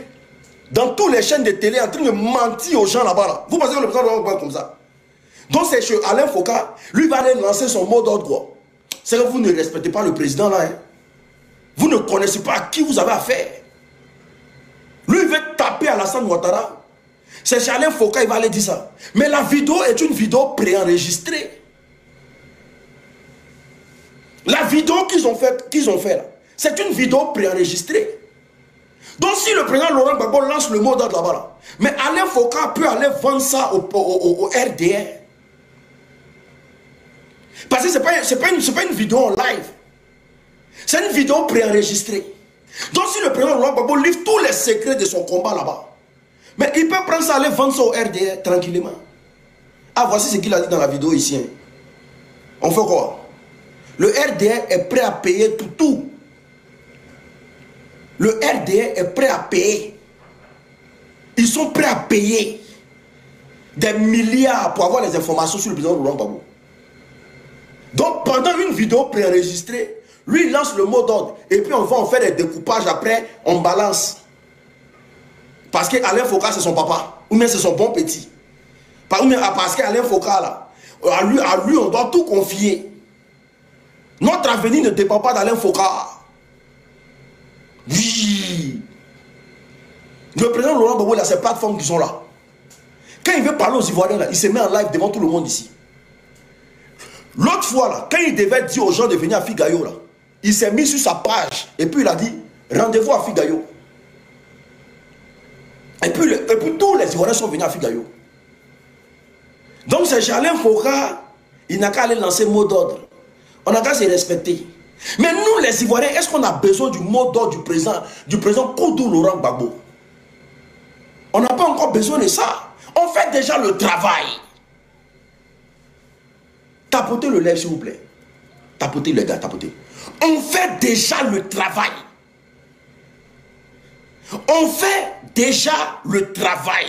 dans toutes les chaînes de télé en train de mentir aux gens là-bas. Là. Vous pensez que le président Laurent Gbagbo est comme ça? Donc c'est chez Alain Foucault, lui va aller lancer son mot d'ordre. C'est que vous ne respectez pas le président là. Hein. Vous ne connaissez pas à qui vous avez affaire. Lui il veut taper à Alassane Ouattara. C'est chez Alain Foucault, il va aller dire ça. Mais la vidéo est une vidéo préenregistrée. La vidéo qu'ils ont fait là, c'est une vidéo préenregistrée. Donc si le président Laurent Gbagbo lance le mot d'ordre là-bas, là, mais Alain Foucault peut aller vendre ça au RDR. Parce que ce n'est pas une vidéo en live. C'est une vidéo préenregistrée. Donc si le président Laurent Gbagbo livre tous les secrets de son combat là-bas, mais il peut prendre ça, aller vendre ça au RDR tranquillement. Ah, voici ce qu'il a dit dans la vidéo ici. Hein. On fait quoi? Le RDR est prêt à payer tout. Le RDR est prêt à payer. Ils sont prêts à payer des milliards pour avoir les informations sur le président Laurent Gbagbo. Donc pendant une vidéo préenregistrée, lui il lance le mot d'ordre et puis on va en faire des découpages après, on balance. Parce qu'Alain Foucault c'est son papa, ou bien c'est son bon petit. Parce qu'Alain Foucault là, à lui on doit tout confier. Notre avenir ne dépend pas d'Alain Foucault. Oui. Le président Laurent Gbagbo, il a ses plateformes qui sont là. Quand il veut parler aux Ivoiriens, là, il se met en live devant tout le monde ici. L'autre fois, là, quand il devait dire aux gens de venir à Figayo, là, il s'est mis sur sa page et puis il a dit rendez-vous à Figayo. Et puis tous les Ivoiriens sont venus à Figayo. Donc c'est Alain Foucault, il n'a qu'à aller lancer mot d'ordre. On n'a qu'à se respecter. Mais nous les Ivoiriens, est-ce qu'on a besoin du mot d'ordre du président Koudou Laurent Gbagbo? On n'a pas encore besoin de ça. On fait déjà le travail. Tapotez le lèvre s'il vous plaît. Tapotez les gars, tapotez. On fait déjà le travail. On fait déjà le travail.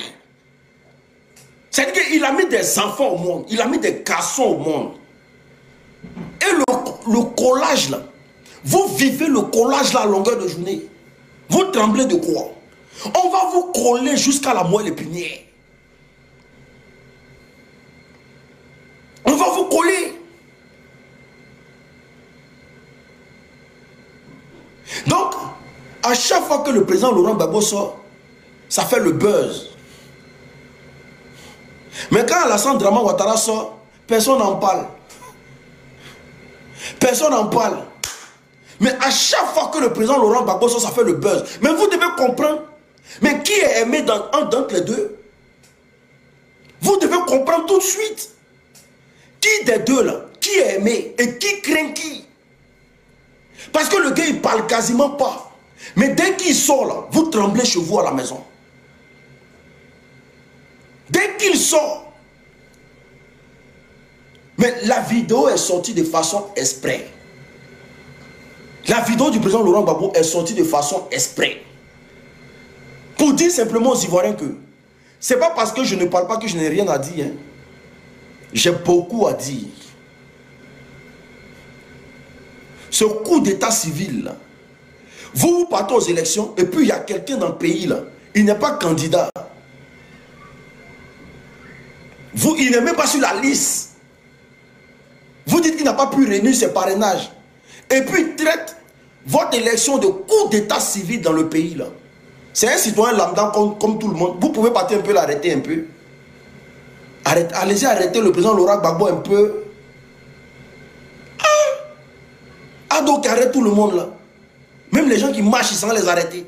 C'est-à-dire qu'il a mis des enfants au monde. Il a mis des garçons au monde. Et le collage là. Vous vivez le collage là à longueur de journée. Vous tremblez de quoi? On va vous coller jusqu'à la moelle épinière. On va vous coller. À chaque fois que le président Laurent Gbagbo sort, ça fait le buzz. Mais quand Alassane Dramane Ouattara sort, personne n'en parle. Personne n'en parle. Mais à chaque fois que le président Laurent Gbagbo sort, ça fait le buzz. Mais vous devez comprendre. Mais qui est aimé entre les deux? Vous devez comprendre tout de suite. Qui des deux là? Qui est aimé et qui craint qui? Parce que le gars il parle quasiment pas. Mais dès qu'il sort là, vous tremblez chez vous à la maison. Dès qu'il sort. Mais la vidéo est sortie de façon exprès. La vidéo du président Laurent Gbagbo est sortie de façon exprès. Pour dire simplement aux Ivoiriens que c'est pas parce que je ne parle pas que je n'ai rien à dire. Hein. J'ai beaucoup à dire. Ce coup d'état civil là, vous partez aux élections et puis il y a quelqu'un dans le pays là, il n'est pas candidat. Il n'est même pas sur la liste. Vous dites qu'il n'a pas pu réunir ses parrainages. Et puis il traite votre élection de coup d'état civil dans le pays là. C'est un citoyen lambda comme tout le monde. Vous pouvez partir un peu, l'arrêter un peu. Allez-y arrêter le président Laurent Gbagbo un peu. Ah donc arrête tout le monde là. Même les gens qui marchent, ils sont les arrêter.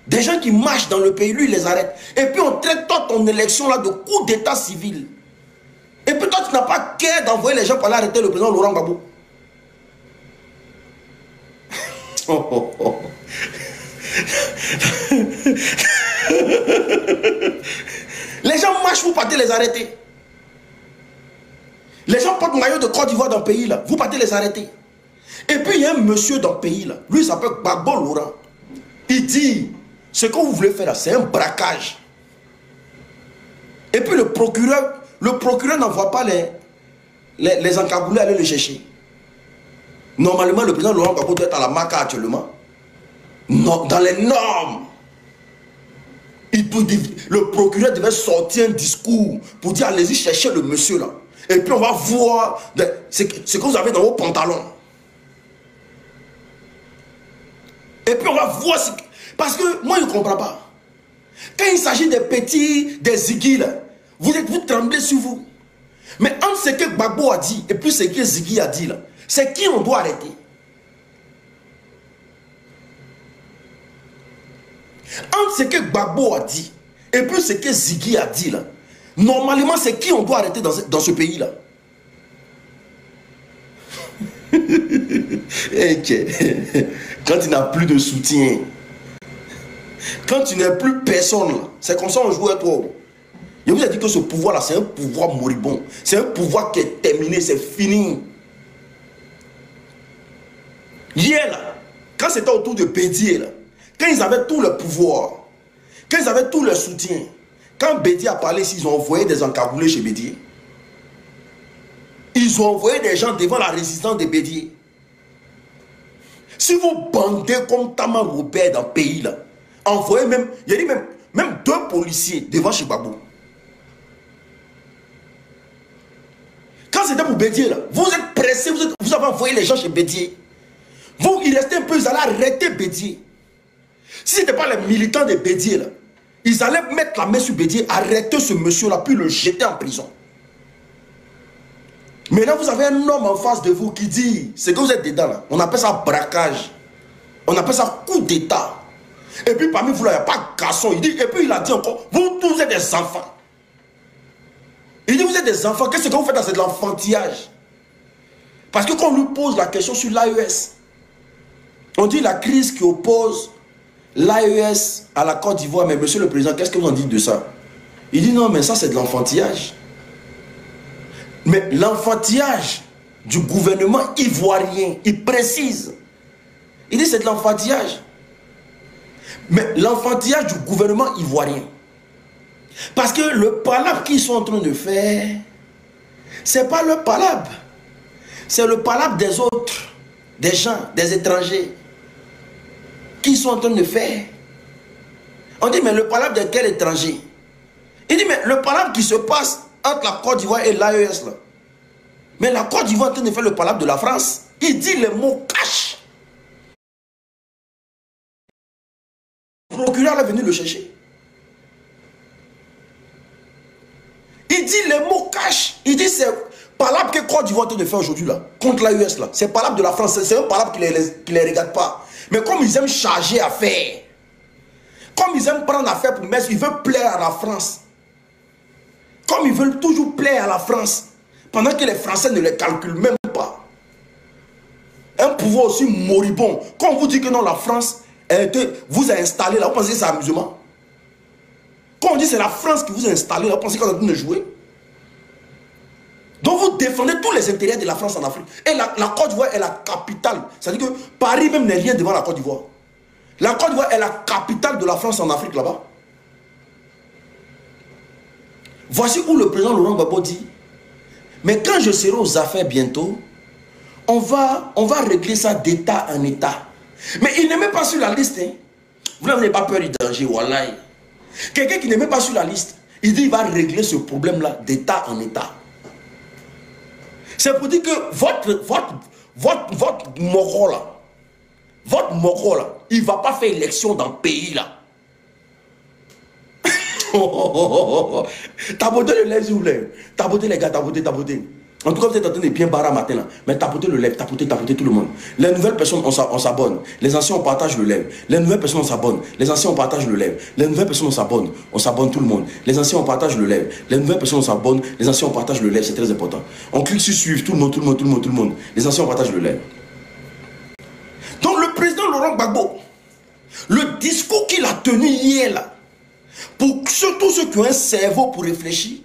Des gens qui marchent dans le pays, lui, il les arrête. Et puis on traite toi ton élection là de coup d'état civil. Et puis toi, tu n'as pas qu'à d'envoyer les gens pour aller arrêter le président Laurent Gbagbo. Oh, oh, oh. Les gens marchent, vous partez les arrêter. Les gens portent maillot de Côte d'Ivoire dans le pays là, vous partez les arrêter. Et puis il y a un monsieur dans le pays là, lui il s'appelle Gbagbo Laurent. Il dit, ce que vous voulez faire là, c'est un braquage. Et puis le procureur n'envoie pas les encagoulés aller le chercher. Normalement, le président Laurent Gbagbo doit être à la MACA actuellement. Non, dans les normes. Le procureur devait sortir un discours pour dire allez-y chercher le monsieur là. Et puis on va voir ce que vous avez dans vos pantalons. Et puis on va voir ce que... Parce que moi je ne comprends pas. Quand il s'agit des petits, des Ziggy là, vous tremblez sur vous. Mais entre ce que Gbagbo a dit et puis ce que Ziggy a dit là, c'est qui on doit arrêter. Entre ce que Gbagbo a dit et puis ce que Ziggy a dit là, normalement c'est qui on doit arrêter dans ce pays là. Quand tu n'as plus de soutien, quand tu n'es plus personne, c'est comme ça on joue à toi. Je vous ai dit que ce pouvoir là c'est un pouvoir moribond, c'est un pouvoir qui est terminé, c'est fini. Hier là, quand c'était autour de Bédié là, quand ils avaient tout le pouvoir, quand ils avaient tout le soutien, quand Bédié a parlé, ils ont envoyé des encagoulés chez Bédié. Ils ont envoyé des gens devant la résistance de Bédié. Si vous bandez comme Taman Robert dans le pays là, envoyez même, il y a dit même 2 policiers devant chez Gbagbo. Quand c'était pour Bédié là, vous êtes pressés, vous avez envoyé les gens chez Bédié. Vous, il restait un peu, ils allaient arrêter Bédié. Si ce n'était pas les militants de Bédié là, ils allaient mettre la main sur Bédié, arrêter ce monsieur là, puis le jeter en prison. Maintenant, vous avez un homme en face de vous qui dit, c'est que vous êtes dedans là, on appelle ça braquage. On appelle ça coup d'état. Et puis parmi vous là, il n'y a pas de garçon. Il dit, et puis il a dit encore, vous tous êtes des enfants. Il dit, vous êtes des enfants, qu'est-ce que vous faites dans cet enfantillage? Parce que quand on lui pose la question sur l'AES, on dit la crise qui oppose l'AES à la Côte d'Ivoire, mais monsieur le président, qu'est-ce que vous en dites de ça? Il dit non, mais ça c'est de l'enfantillage. Mais l'enfantillage du gouvernement ivoirien, il précise. Il dit c'est de l'enfantillage. Mais l'enfantillage du gouvernement ivoirien. Parce que le palabre qu'ils sont en train de faire, c'est pas le palabre. C'est le palabre des autres, des gens, des étrangers. Qui sont en train de faire. On dit mais le palabre de quel étranger? Il dit mais le palabre qui se passe entre la Côte d'Ivoire et l'AES là. Mais la Côte d'Ivoire est en train de faire le palabre de la France. Il dit les mots cash. procureur est venu le chercher. Il dit les mots cachent. Il dit c'est palabre que Côte d'Ivoire est en train de faire aujourd'hui là, contre l'AES là. C'est palabre de la France, c'est un palabre qui ne les regarde pas. Mais comme ils aiment charger à faire, comme ils aiment prendre affaire pour mettre, ils veulent plaire à la France. Comme ils veulent toujours plaire à la France, pendant que les Français ne les calculent même pas. Un pouvoir aussi moribond. Quand on vous dit que non, la France vous a installé là, vous pensez que c'est amusement? Quand on dit que c'est la France qui vous a installé là, vous pensez qu'on est en train de jouer? Donc vous défendez tous les intérêts de la France en Afrique. Et la Côte d'Ivoire est la capitale. C'est-à-dire que Paris même n'est rien devant la Côte d'Ivoire. La Côte d'Ivoire est la capitale de la France en Afrique là-bas. Voici où le président Laurent Gbagbo dit, mais quand je serai aux affaires bientôt, on va régler ça d'état en état. Mais il n'est même pas sur la liste. Hein. Vous n'avez pas peur du danger, wallahi. Quelqu'un qui n'est même pas sur la liste, il dit qu'il va régler ce problème-là d'état en état. C'est pour dire que votre moro là, il ne va pas faire élection dans le pays là. Tabotez le lèvre s'il vous plaît. Tabotez les gars, tabotez. En tout cas, vous êtes en train de bien barrer matin là. Mais tabotez le lèvre, tabotez tout le monde. Les nouvelles personnes, on s'abonne. Les anciens, on partage le lèvre. Les nouvelles personnes, on s'abonne. Les anciens, on partage le lèvre. Les nouvelles personnes, on s'abonne. On s'abonne tout le monde. Les anciens, on partage le lèvre. Les nouvelles personnes, on s'abonne. Les anciens, on partage le lèvre. C'est très important. On clique sur suivre. Tout le monde. Les anciens, on partage le lèvre. Donc, le président Laurent Gbagbo, le discours qu'il a tenu hier là, pour surtout ceux qui ont un cerveau pour réfléchir,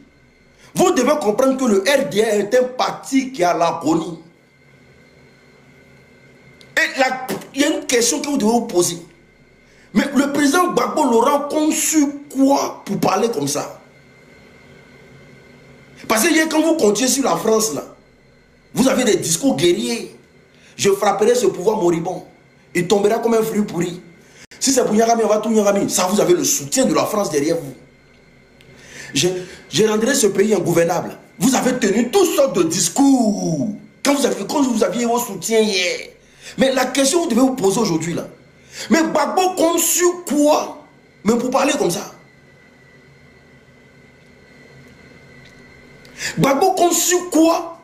vous devez comprendre que le RDA est un parti qui a l'agonie. Et il y a une question que vous devez vous poser. Mais le président Gbagbo Laurent conçu quoi pour parler comme ça? Parce que hier, quand vous comptiez sur la France, là, vous avez des discours guerriers. Je frapperai ce pouvoir moribond. Il tombera comme un fruit pourri. Si c'est pour Nyarami, on va tout Nyarami. Ça, vous avez le soutien de la France derrière vous. Je rendrai ce pays ingouvernable. Vous avez tenu toutes sortes de discours. Quand vous aviez vos soutiens hier. Mais la question que vous devez vous poser aujourd'hui là. Mais Gbagbo compte sur quoi? Mais pour parler comme ça. Gbagbo compte sur quoi?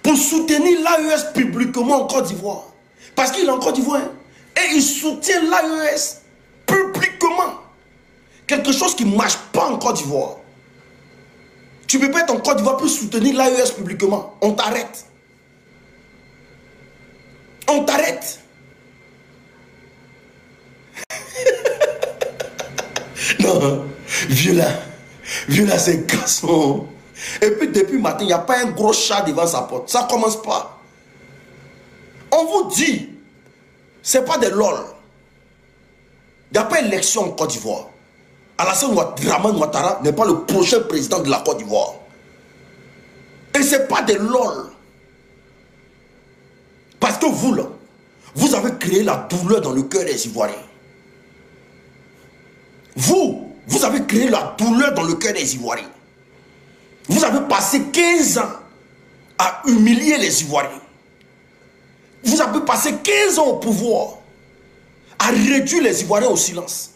Pour soutenir l'AES publiquement en Côte d'Ivoire. Parce qu'il est en Côte d'Ivoire. Et il soutient l'AES publiquement. Quelque chose qui ne marche pas en Côte d'Ivoire. Tu ne peux pas être en Côte d'Ivoire pour soutenir l'AES publiquement. On t'arrête. On t'arrête. Non, vieux là, c'est un garçon. Et puis depuis matin, il n'y a pas un gros chat devant sa porte. Ça ne commence pas. On vous dit, ce n'est pas des lol. Il n'y a pas d'élection en Côte d'Ivoire. Alassane Dramane Ouattara n'est pas le prochain président de la Côte d'Ivoire. Et ce n'est pas des lol. Parce que vous, là, vous avez créé la douleur dans le cœur des Ivoiriens. Vous avez créé la douleur dans le cœur des Ivoiriens. Vous avez passé 15 ans à humilier les Ivoiriens. Vous avez passé 15 ans au pouvoir à réduire les Ivoiriens au silence.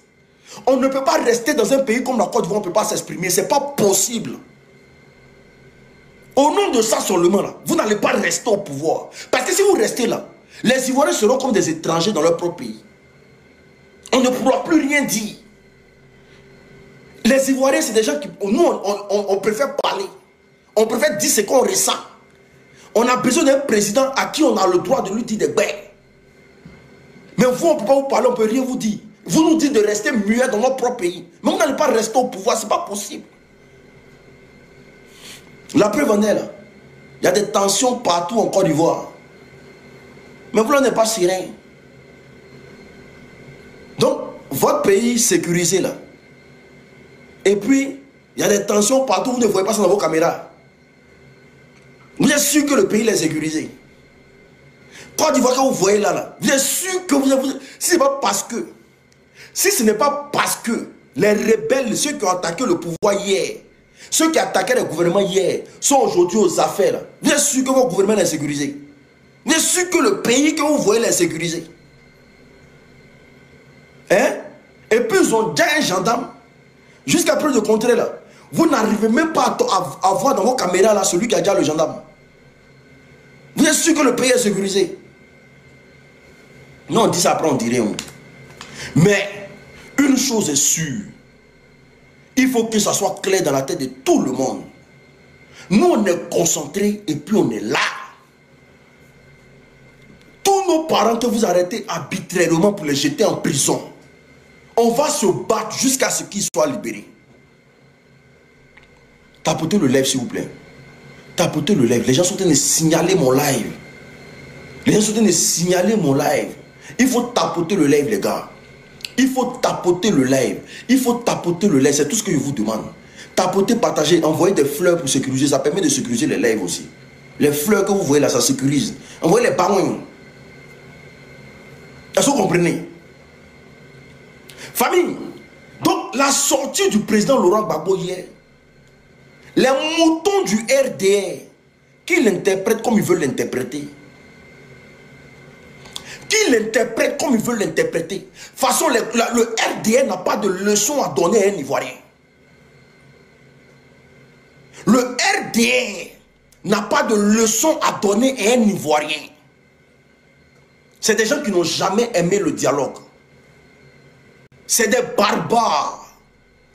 On ne peut pas rester dans un pays comme la Côte d'Ivoire, on ne peut pas s'exprimer. Ce n'est pas possible. Au nom de ça seulement, là, vous n'allez pas rester au pouvoir. Parce que si vous restez là, les Ivoiriens seront comme des étrangers dans leur propre pays. On ne pourra plus rien dire. Les Ivoiriens, c'est des gens qui... Nous, on préfère parler. On préfère dire ce qu'on ressent. On a besoin d'un président à qui on a le droit de lui dire des bêtes. Mais vous, on ne peut pas vous parler, on ne peut rien vous dire. Vous nous dites de rester muet dans notre propre pays. Mais vous n'allez pas rester au pouvoir, ce n'est pas possible. La preuve en est là. Il y a des tensions partout en Côte d'Ivoire. Mais vous n'êtes pas serein. Donc, votre pays sécurisé là. Et puis, il y a des tensions partout, vous ne voyez pas ça dans vos caméras. Vous êtes sûr que le pays est sécurisé. Côte d'Ivoire que vous voyez là, vous êtes sûr que si ce n'est pas parce que les rebelles, ceux qui ont attaqué le pouvoir hier, ceux qui attaquaient le gouvernement hier, sont aujourd'hui aux affaires là, vous êtes sûr que votre gouvernement est sécurisé. Vous êtes sûr que le pays que vous voyez est sécurisé. Hein? Et puis ils ont déjà un gendarme. Jusqu'à preuve de contraire, là, vous n'arrivez même pas à voir dans vos caméras là, celui qui a déjà le gendarme. Vous êtes sûr que le pays est sécurisé? Non, on dit ça, après on dirait. Mais une chose est sûre. Il faut que ça soit clair dans la tête de tout le monde. Nous, on est concentrés et puis on est là. Tous nos parents que vous arrêtez arbitrairement pour les jeter en prison, on va se battre jusqu'à ce qu'ils soient libérés. Tapotez le live, s'il vous plaît. Tapotez le live. Les gens sont en train de signaler mon live. Les gens sont en train de signaler mon live. Il faut tapoter le live, les gars. Il faut tapoter le live. Il faut tapoter le live. C'est tout ce que je vous demande. Tapoter, partager, envoyer des fleurs pour sécuriser. Ça permet de sécuriser les lives aussi. Les fleurs que vous voyez là, ça sécurise. Envoyez les ballons. Est-ce que vous comprenez? Famille. Donc, la sortie du président Laurent Gbagbo hier, les moutons du RDR, qui l'interprètent comme ils veulent l'interpréter. Qui l'interprètent comme ils veulent l'interpréter. De toute façon, le RDR n'a pas de leçon à donner à un Ivoirien. Le RDR n'a pas de leçon à donner à un Ivoirien. C'est des gens qui n'ont jamais aimé le dialogue. C'est des barbares.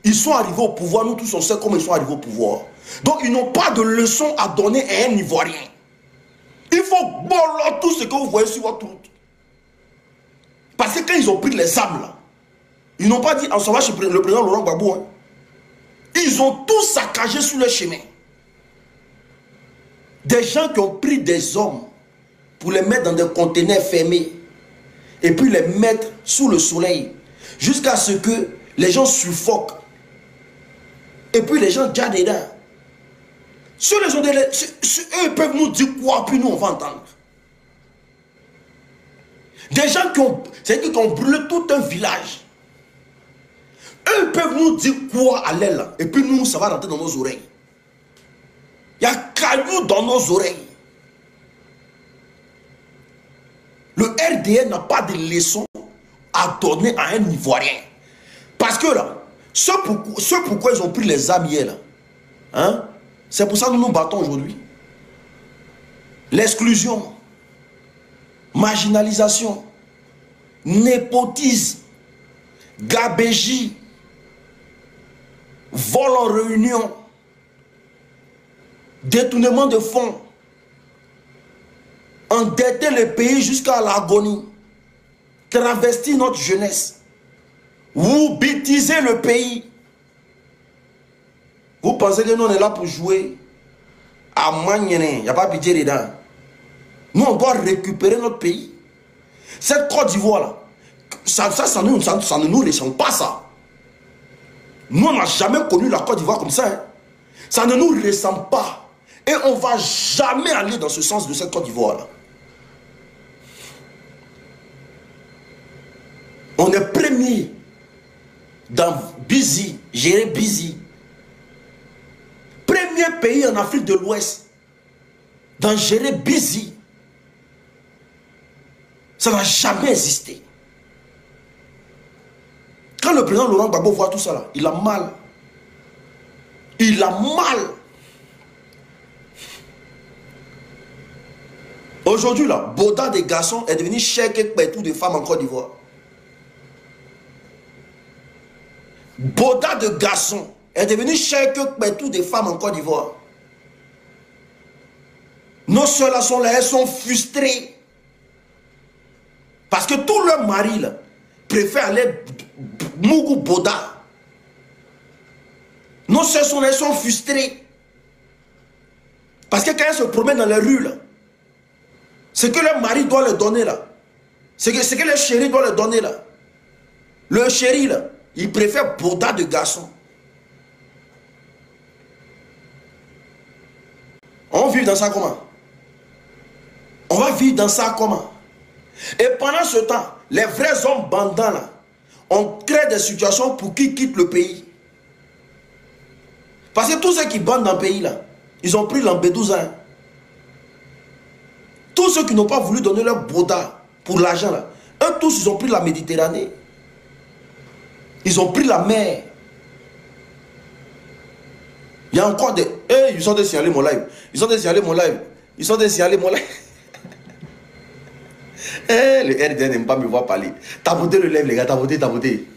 Ils sont arrivés au pouvoir, nous tous on sait comment ils sont arrivés au pouvoir. Donc ils n'ont pas de leçon à donner à un Ivoirien. Il faut boloter tout ce que vous voyez sur votre route. Parce que quand ils ont pris les armes là, ils n'ont pas dit en s'en va chez le président Laurent Gbagbo. Hein. Ils ont tout saccagé sur le chemin. Des gens qui ont pris des hommes pour les mettre dans des conteneurs fermés et puis les mettre sous le soleil jusqu'à ce que les gens suffoquent. Et puis les gens déjà dedans. Ceux eux peuvent nous dire quoi, puis nous on va entendre. Des gens qui ont brûlé tout un village. Eux peuvent nous dire quoi à l'aile, et puis nous, ça va rentrer dans nos oreilles. Il y a cailloux dans nos oreilles. Le RDN n'a pas de leçon à donner à un Ivoirien. Parce que là, ce pourquoi ils ont pris les armes hier, là, hein, c'est pour ça que nous nous battons aujourd'hui. L'exclusion, marginalisation, népotisme, gabégie, vol en réunion, détournement de fonds, endetter le pays jusqu'à l'agonie, travestir notre jeunesse, vous bêtisez le pays. Vous pensez que nous on est là pour jouer à Magnéné, il n'y a pas pitié dedans. Nous on doit récupérer notre pays. Cette Côte d'Ivoire là, ça ne nous ressemble pas ça. Nous on n'a jamais connu la Côte d'Ivoire comme ça. Hein. Ça ne nous ressemble pas. Et on ne va jamais aller dans ce sens de cette Côte d'Ivoire là. On est premier dans Busy, gérer Busy. Premier pays en Afrique de l'Ouest dans gérer Busy. Ça n'a jamais existé. Quand le président Laurent Gbagbo voit tout ça là, il a mal. Il a mal. Aujourd'hui là, Boda des garçons est devenu chèque partout des femmes en Côte d'Ivoire. Boda de garçons est devenu chèque partout des femmes en Côte d'Ivoire. Nos soeurs là sont là, elles sont frustrées. Parce que tous leurs maris là préfèrent aller Mougou Boda. Nos soeurs sont là, elles sont frustrées. Parce que quand elles se promènent dans les rues là, ce que leur mari doit leur donner là, ce que leur chéri doit leur donner là, le chéri là, il préfère Boda de garçon. On vit dans ça comment? On va vivre dans ça comment? Et pendant ce temps, les vrais hommes bandants là, on crée des situations pour qu'ils quittent le pays. Parce que tous ceux qui bandent dans le pays là, ils ont pris Lampedusa. Tous ceux qui n'ont pas voulu donner leur Boda pour l'argent là, eux tous ils ont pris la Méditerranée. Ils ont pris la mer. Il y a encore des... Hey, ils sont des signaler mon live. Ils sont des signaler mon live. Ils sont des signaler mon live. Hey, le RDN n'aime pas me voir parler. Tapoter le live, les gars. Tapoter, tapoter.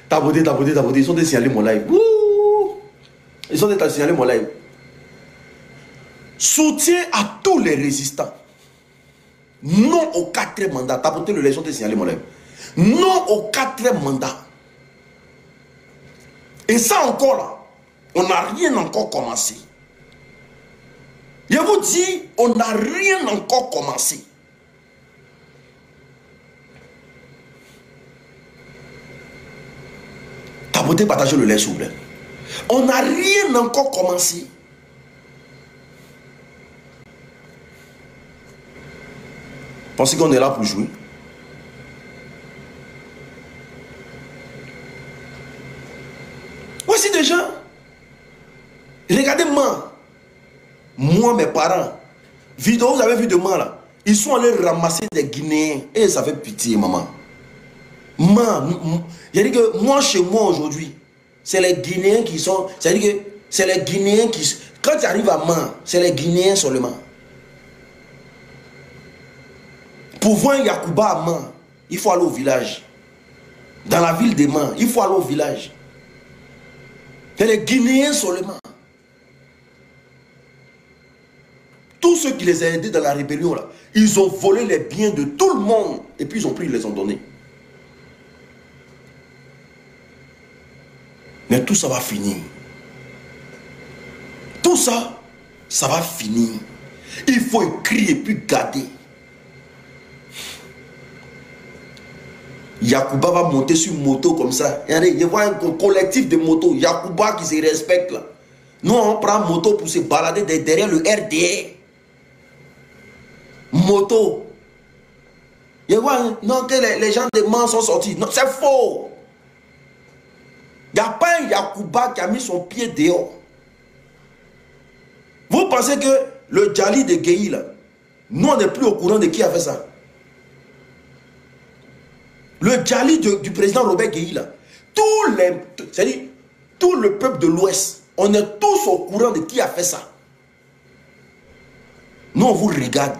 Tapoter, tapoter, tapoter. Ils sont des signaler mon live. Ouh. Ils sont des signaler mon live. Soutien à tous les résistants. Non au 4e mandat. Tapoter le live, ils sont des signaler mon live. Non au 4e mandat. Et ça encore là, on n'a rien encore commencé. Je vous dis, on n'a rien encore commencé. Tabotez, partagez le lait s'il vous plaît. On n'a rien encore commencé. Pensez qu'on est là pour jouer? Voici des gens. Regardez-moi. Moi, mes parents. Vidéo, vous avez vu de moi là. Ils sont allés ramasser des Guinéens. Et ça fait pitié, maman. J'ai dit que moi, chez moi aujourd'hui, c'est les Guinéens qui sont. C'est-à-dire que c'est les Guinéens qui. Quand tu arrives à Man, c'est les Guinéens seulement. Pour voir un Yacouba à Man, il faut aller au village. Dans la ville de Man, il faut aller au village. C'est les Guinéens seulement. Tous ceux qui les ont aidés dans la rébellion, là, ils ont volé les biens de tout le monde. Et puis ils ont pris, ils les ont donnés. Mais tout ça va finir. Tout ça, ça va finir. Il faut écrire et puis garder. Yacouba va monter sur une moto comme ça. Il voit un collectif de motos. Yacouba qui se respecte là. Nous, on prend moto pour se balader derrière le RDR. Moto. Il voit, non, que les gens de Man sont sortis. Non, c'est faux. Il n'y a pas un Yacouba qui a mis son pied dehors. Vous pensez que le Djali de Gueye là, nous on n'est plus au courant de qui a fait ça? Le Djali du président Robert Gueye là, c'est-à-dire tout le peuple de l'Ouest, on est tous au courant de qui a fait ça. Nous on vous regarde.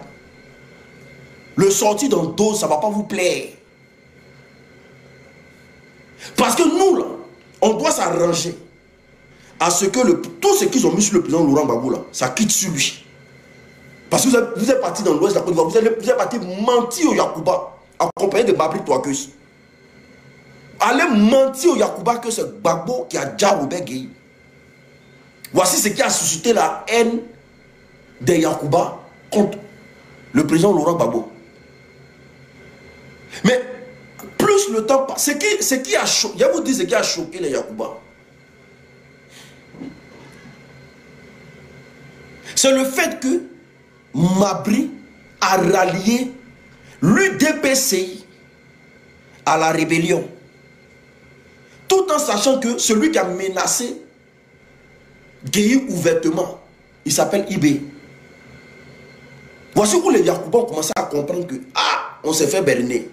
Le sorti dans le dos, ça ne va pas vous plaire. Parce que nous là, on doit s'arranger à ce que tout ce qu'ils ont mis sur le président Laurent Gbagbo là, ça quitte sur lui. Parce que vous êtes parti dans l'Ouest de la Côte d'Ivoire, vous êtes parti mentir au Yacouba, accompagné de Babri Touakeus. Allez mentir au Yacouba que c'est Gbagbo qui a déjà Robert Gueye. Voici ce qui a suscité la haine des Yacouba contre le président Laurent Gbagbo. Mais plus le temps passe, ce qui a choqué, je vous dis ce qui a choqué les Yacouba. C'est le fait que Mabri a rallié l'UDPCI à la rébellion. Tout en sachant que celui qui a menacé Gueye ouvertement, il s'appelle Ibé. Voici où les Yacouba ont commencé à comprendre que, ah, on s'est fait berner.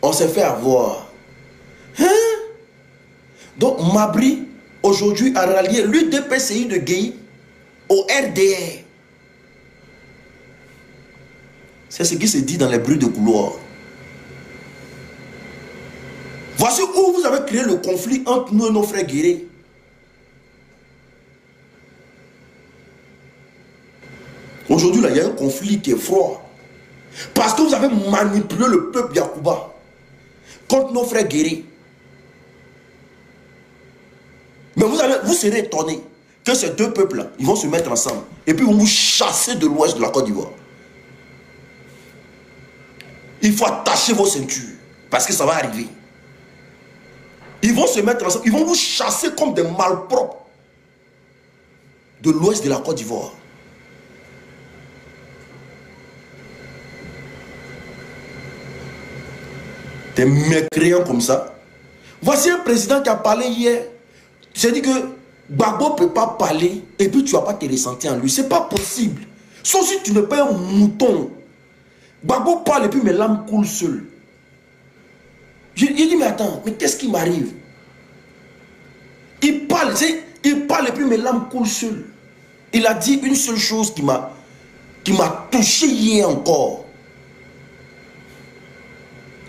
On s'est fait avoir. Hein? Donc Mabri, aujourd'hui, a rallié l'UDPCI de Gueye au RDR. C'est ce qui se dit dans les bruits de couloir. Voici où vous avez créé le conflit entre nous et nos frères guerriers. Aujourd'hui, là, il y a un conflit qui est froid. Parce que vous avez manipulé le peuple Yacouba contre nos frères guerriers. Mais vous serez étonnés que ces deux peuples-là, ils vont se mettre ensemble. Et puis, ils vont vous chasser de l'ouest de la Côte d'Ivoire. Il faut attacher vos ceintures. Parce que ça va arriver. Ils vont se mettre ensemble. Ils vont vous chasser comme des malpropres de l'ouest de la Côte d'Ivoire. Des mécréants comme ça. Voici un président qui a parlé hier. J'ai dit que Gbagbo ne peut pas parler et puis tu ne vas pas te ressentir en lui. Ce n'est pas possible. Sauf si tu n'es pas un mouton. Gbagbo parle et puis mes larmes coulent seules. J'ai dit, mais attends, mais qu'est-ce qui m'arrive? il parle et puis mes larmes coulent seules. Il a dit une seule chose qui m'a touché hier encore.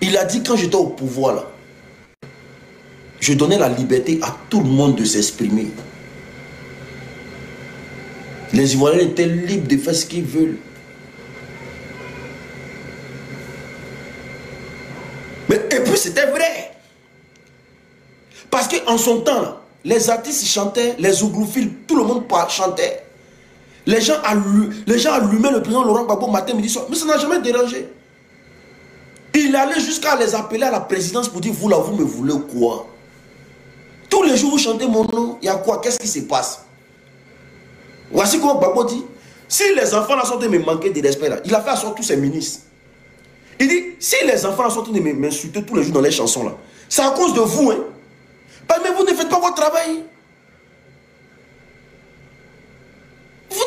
Il a dit quand j'étais au pouvoir là, je donnais la liberté à tout le monde de s'exprimer. Les Ivoiriens étaient libres de faire ce qu'ils veulent. Mais et puis c'était vrai. Parce qu'en son temps, là, les artistes chantaient, les ougrophiles, tout le monde chantait. Les gens allumaient le président Laurent Gbagbo matin, midi, soir. Mais ça n'a jamais dérangé. Il allait jusqu'à les appeler à la présidence pour dire, vous là, vous me voulez quoi? Tous les jours, vous chantez mon nom, il y a quoi? Qu'est-ce qui se passe? Voici comment Gbagbo dit, si les enfants là sont de me manquer de respect, là, il a fait asseoir tous ses ministres. Il dit, si les enfants là sont de m'insulter tous les jours dans les chansons, là, c'est à cause de vous, hein? Mais vous ne faites pas votre travail.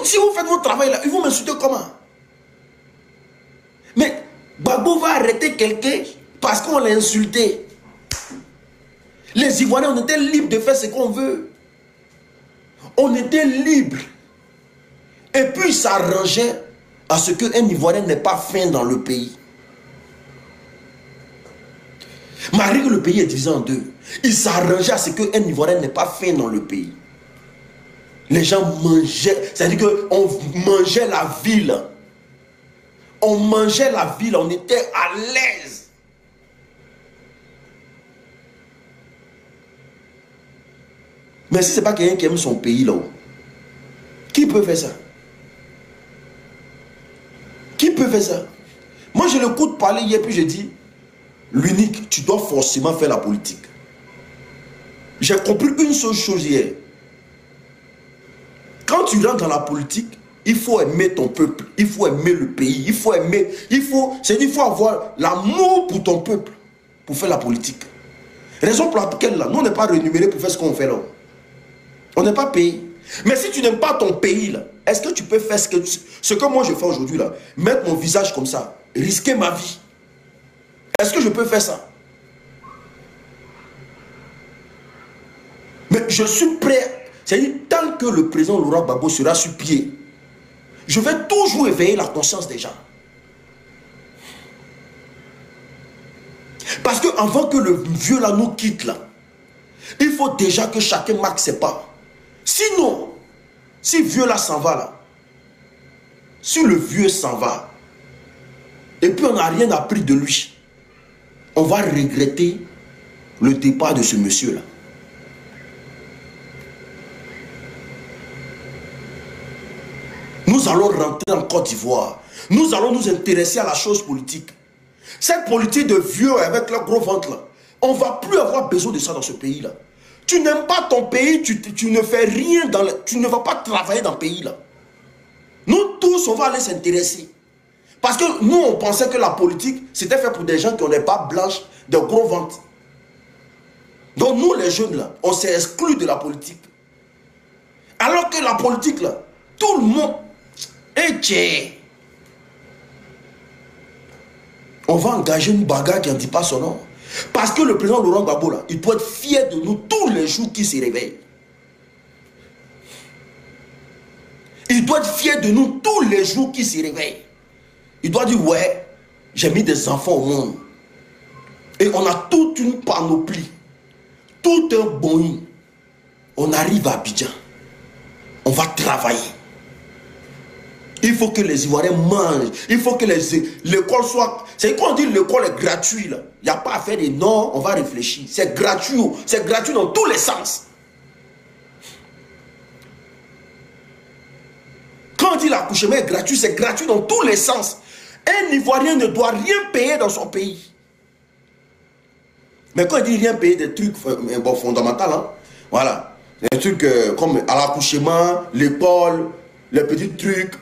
Si vous faites votre travail là, ils vont m'insulter comment? Mais Gbagbo va arrêter quelqu'un parce qu'on l'a insulté. Les Ivoiriens, on était libres de faire ce qu'on veut. On était libres. Et puis il s'arrangeait à ce qu'un Ivoirien n'ait pas faim dans le pays. Malgré que le pays est divisé en deux, il s'arrangeait à ce qu'un Ivoirien n'ait pas faim dans le pays. Les gens mangeaient, c'est-à-dire qu'on mangeait la ville. On mangeait la ville, on était à l'aise. Mais si ce n'est pas quelqu'un qui aime son pays là, qui peut faire ça? Qui peut faire ça? Moi je l'écoute parler hier, puis je dis, l'unique, tu dois forcément faire la politique. J'ai compris une seule chose hier. Quand tu rentres dans la politique, il faut aimer ton peuple, il faut aimer le pays, il faut avoir l'amour pour ton peuple pour faire la politique. Raison pour laquelle là, nous on n'est pas rémunérés pour faire ce qu'on fait là. On n'est pas payé. Mais si tu n'aimes pas ton pays là, est-ce que tu peux faire ce que moi je fais aujourd'hui là? Mettre mon visage comme ça, risquer ma vie. Est-ce que je peux faire ça? Mais je suis prêt. C'est-à-dire, tant que le président Laurent Gbagbo sera sur pied, je vais toujours éveiller la conscience des gens. Parce qu'avant que le vieux là nous quitte là, il faut déjà que chacun marque ses pas. Sinon, si vieux là s'en va là, si le vieux s'en va, et puis on n'a rien appris de lui, on va regretter le départ de ce monsieur là. Nous allons rentrer en Côte d'Ivoire. Nous allons nous intéresser à la chose politique. Cette politique de vieux avec leur gros ventre là, on ne va plus avoir besoin de ça dans ce pays là. Tu n'aimes pas ton pays, tu ne fais rien, tu ne vas pas travailler dans le pays là. Nous tous, on va aller s'intéresser. Parce que nous, on pensait que la politique, c'était fait pour des gens qui ont des barbes blanches, de gros ventres. Donc nous, les jeunes là, on s'est exclus de la politique. Alors que la politique là, tout le monde... On va engager une bagarre qui n'en dit pas son nom. Parce que le président Laurent Gbagbo là, il doit être fier de nous tous les jours qu'il se réveille. Il doit être fier de nous tous les jours qu'il se réveille. Il doit dire, ouais, j'ai mis des enfants au monde. Et on a toute une panoplie, tout un Boeing. On arrive à Abidjan. On va travailler. Il faut que les Ivoiriens mangent. Il faut que l'école soit... C'est quand on dit l'école est gratuite, il n'y a pas à faire des non, on va réfléchir. C'est gratuit. C'est gratuit dans tous les sens. Quand on dit l'accouchement est gratuit, c'est gratuit dans tous les sens. Un Ivoirien ne doit rien payer dans son pays. Mais quand il dit rien payer, des trucs fondamentaux, hein, voilà. Des trucs comme à l'accouchement, l'école, les petits trucs.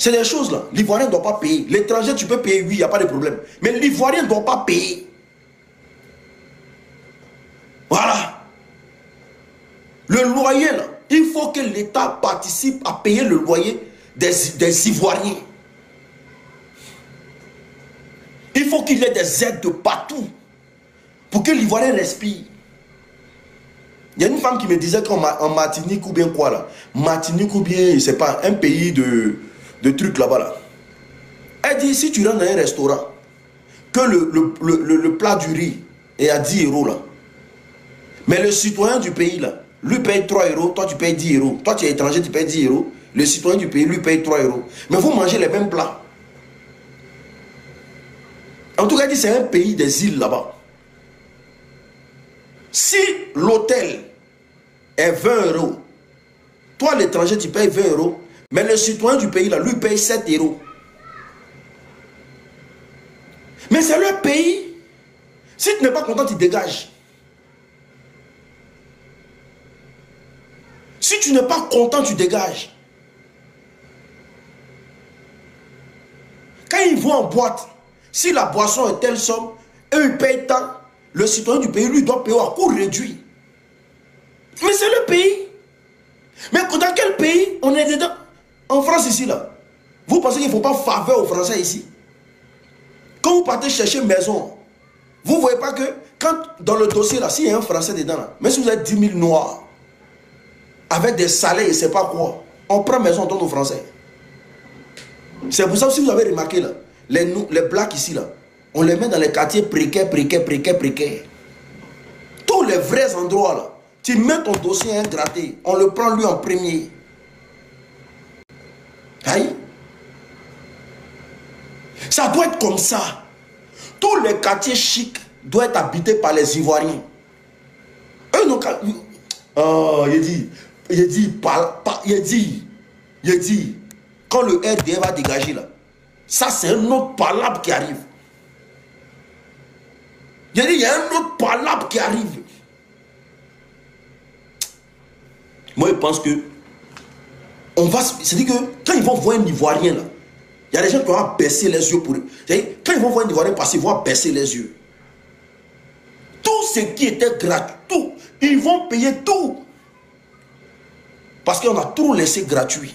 C'est des choses là. L'Ivoirien ne doit pas payer. L'étranger, tu peux payer, oui, il n'y a pas de problème. Mais l'Ivoirien ne doit pas payer. Voilà. Le loyer là, il faut que l'État participe à payer le loyer des Ivoiriens. Il faut qu'il y ait des aides de partout pour que l'Ivoirien respire. Il y a une femme qui me disait qu'en Martinique ou bien quoi là, Martinique ou bien, je sais pas, un pays de trucs là-bas là. Elle dit, si tu rentres dans un restaurant, que le plat du riz est à 10 euros là, mais le citoyen du pays là, lui paye 3 euros, toi tu payes 10 euros. Toi tu es étranger, tu payes 10 euros. Le citoyen du pays lui paye 3 euros. Mais vous mangez les mêmes plats. En tout cas, il dit c'est un pays des îles là-bas. Si l'hôtel est 20 euros, toi l'étranger tu payes 20 euros, mais le citoyen du pays là, lui paye 7 euros. Mais c'est leur pays. Si tu n'es pas content, tu dégages. Si tu n'es pas content, tu dégages. Quand ils vont en boîte, si la boisson est telle somme, eux ils payent tant, le citoyen du pays lui doit payer à coût réduit. Mais c'est le pays. Mais dans quel pays on est dedans? En France ici là. Vous pensez qu'il ne faut pas faveur aux Français ici? Quand vous partez chercher une maison, vous ne voyez pas que quand dans le dossier là, s'il y a un Français dedans là, même si vous êtes 10 000 noirs, avec des salaires et c'est pas quoi, on prend maison, on donne aux Français. C'est pour ça que si vous avez remarqué là, les blacks ici là, on les met dans les quartiers précaires. Tous les vrais endroits là, tu mets ton dossier à un gratté, on le prend lui en premier. Aïe. Ça doit être comme ça. Tous les quartiers chics doivent être habités par les Ivoiriens. Eux n'ont qu'à... Oh, il dit, quand le RDF va dégager là, ça c'est un autre palabre qui arrive. Il dit, il y a un autre palabre qui arrive. Moi je pense que on va, c'est-à-dire que quand ils vont voir un Ivoirien là, il y a des gens qui vont baisser les yeux pour eux. Quand ils vont voir un Ivoirien passer, ils vont baisser les yeux. Tout ce qui était gratuit, tout, ils vont payer tout. Parce qu'on a trop laissé gratuit.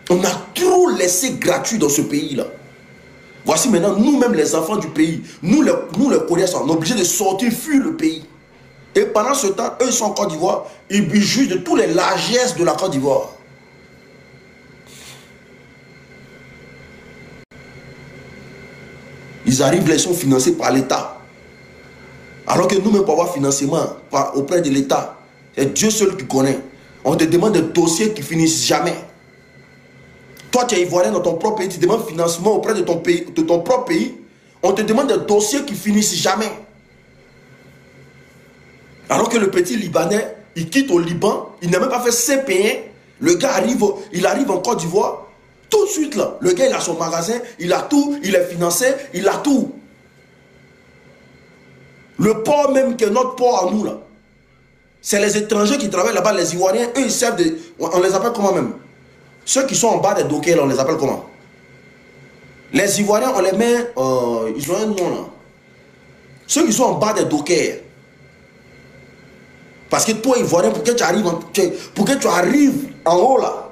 On a trop laissé gratuit dans ce pays-là. Voici maintenant, nous-mêmes les enfants du pays, nous les Coréens, on est obligés de sortir, fuir le pays. Et pendant ce temps, eux ils sont en Côte d'Ivoire, ils jugent de tous les largesses de la Côte d'Ivoire. Ils arrivent, ils sont financés par l'État. Alors que nous-mêmes, pour avoir financement auprès de l'État, c'est Dieu seul qui connaît. On te demande des dossiers qui finissent jamais. Toi, tu es ivoirien dans ton propre pays, tu demandes financement auprès de ton pays, de ton propre pays. On te demande des dossiers qui finissent jamais. Alors que le petit Libanais, il quitte au Liban, il n'a même pas fait CP1. Le gars arrive, il arrive en Côte d'Ivoire. Tout de suite là, le gars il a son magasin, il a tout, il est financé, il a tout. Le port même qui est notre port à nous là, c'est les étrangers qui travaillent là-bas, les Ivoiriens, eux ils servent de... On les appelle comment même? Ceux qui sont en bas des dockers, on les appelle comment? Les Ivoiriens, on les met... ils ont un nom là. Ceux qui sont en bas des dockers. Parce que toi, Ivoirien, pour que tu arrives en haut là,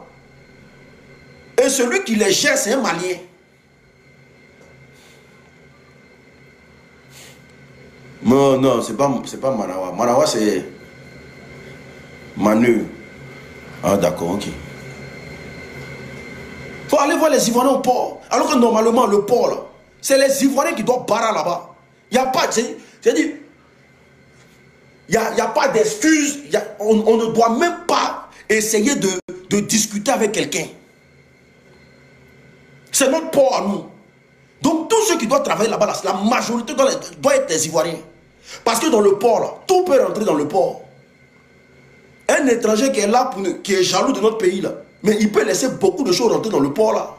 et celui qui les gère, c'est un Malien. Non, non, c'est pas Manawa. Manawa, c'est Manu. Ah, d'accord, ok. Faut aller voir les Ivoiriens au port. Alors que normalement, le port, là, c'est les Ivoiriens qui doivent barrer là-bas. Il n'y a pas, c'est-à-dire, il n'y a pas d'excuses. On ne doit même pas essayer de discuter avec quelqu'un. C'est notre port à nous. Donc, tous ceux qui doivent travailler là-bas, la majorité doit être des Ivoiriens. Parce que dans le port, là, tout peut rentrer dans le port. Un étranger qui est là, qui est jaloux de notre pays, là, mais il peut laisser beaucoup de choses rentrer dans le port, là.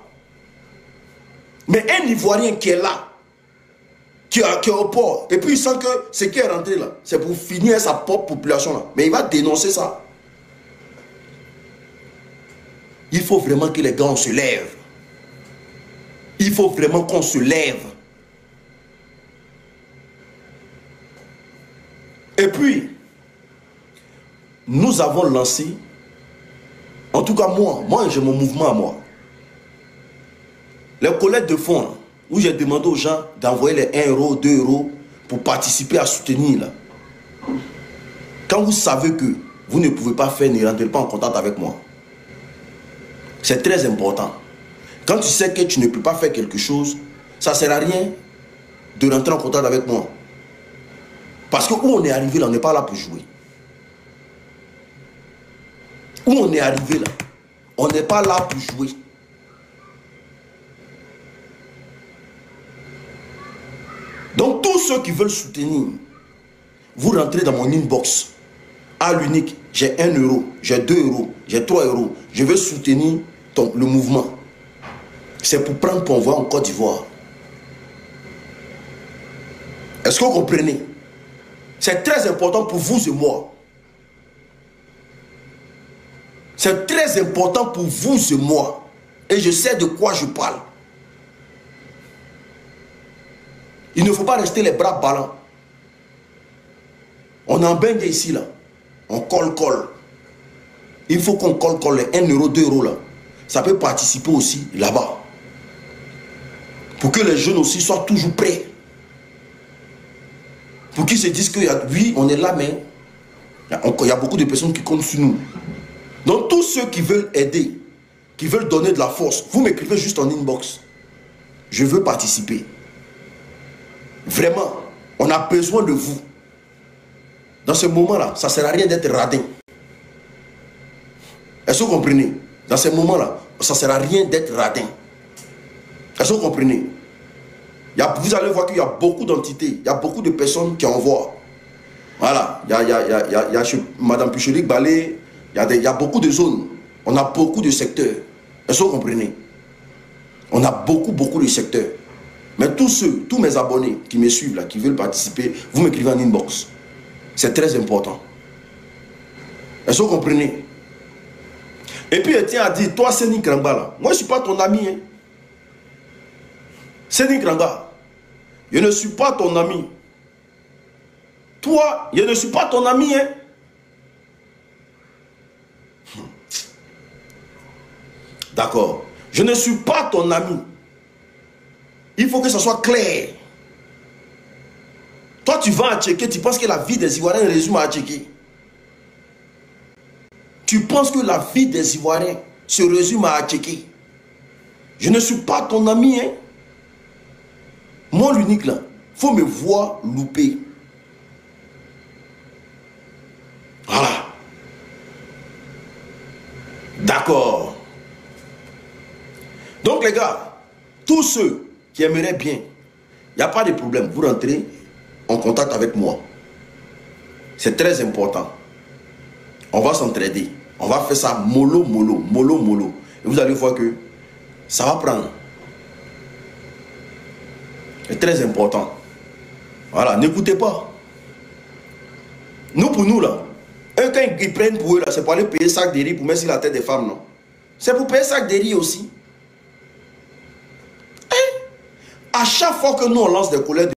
Mais un Ivoirien qui est là, qui est au port, et puis il sent que ce qui est rentré, là, c'est pour finir sa propre population, là. Mais il va dénoncer ça. Il faut vraiment que les gars, on se lève. Il faut vraiment qu'on se lève. Et puis, nous avons lancé, en tout cas moi j'ai mon mouvement à moi. Les collectes de fonds, là, où j'ai demandé aux gens d'envoyer les 1 euro, 2 euros pour participer à soutenir. Là. Quand vous savez que vous ne pouvez pas faire, ne rentrez pas en contact avec moi. C'est très important. Quand tu sais que tu ne peux pas faire quelque chose, ça ne sert à rien de rentrer en contact avec moi. Parce que où on est arrivé là, on n'est pas là pour jouer. Où on est arrivé là, on n'est pas là pour jouer. Donc tous ceux qui veulent soutenir, vous rentrez dans mon inbox. À l'unique, j'ai 1 euro, j'ai 2 euros, j'ai 3 euros. Je veux soutenir le mouvement. C'est pour prendre convoi en Côte d'Ivoire. Est-ce que vous comprenez? C'est très important pour vous et moi. C'est très important pour vous et moi. Et je sais de quoi je parle. Il ne faut pas rester les bras ballants. On en baigne ici là. On colle. Il faut qu'on colle les 1 euro, 2 euros là. Ça peut participer aussi là-bas. Pour que les jeunes aussi soient toujours prêts. Pour qu'ils se disent que oui, on est là, mais il y a beaucoup de personnes qui comptent sur nous. Donc tous ceux qui veulent aider, qui veulent donner de la force, vous m'écrivez juste en inbox. Je veux participer. Vraiment, on a besoin de vous. Dans ce moment-là, ça ne sert à rien d'être radin. Est-ce que vous comprenez? Dans ce moment-là, ça ne sert à rien d'être radin. Est-ce que vous comprenez? Vous allez voir qu'il y a beaucoup d'entités, il y a beaucoup de personnes qui envoient. Voilà, il y a chez Madame Pichelik Balé, il y a beaucoup de zones. On a beaucoup de secteurs. Est-ce que vous comprenez? On a beaucoup de secteurs. Mais tous mes abonnés qui me suivent là, qui veulent participer, vous m'écrivez en inbox. C'est très important. Est-ce que vous comprenez? Et puis il tient à dire, toi Séni Kranga là, moi je ne suis pas ton ami. Hein. Séni Kranga, je ne suis pas ton ami. Toi, je ne suis pas ton ami. Hein. D'accord. Je ne suis pas ton ami. Il faut que ça soit clair. Toi, tu vas à Tchéké, tu penses que la vie des Ivoiriens résume à Tchéké. Tu penses que la vie des Ivoiriens se résume à Tchéké. Je ne suis pas ton ami. Hein. Moi, l'unique là, il faut me voir louper. Voilà. D'accord. Donc les gars, tous ceux qui aimeraient bien, il n'y a pas de problème. Vous rentrez en contact avec moi. C'est très important. On va s'entraider. On va faire ça mollo. Et vous allez voir que ça va prendre. C'est très important. Voilà, n'écoutez pas. Nous, pour nous, là, eux, quand ils prennent pour eux, là, c'est pour aller payer sac de riz pour mettre sur la tête des femmes, non? C'est pour payer sac de riz aussi. À chaque fois que nous, on lance des colères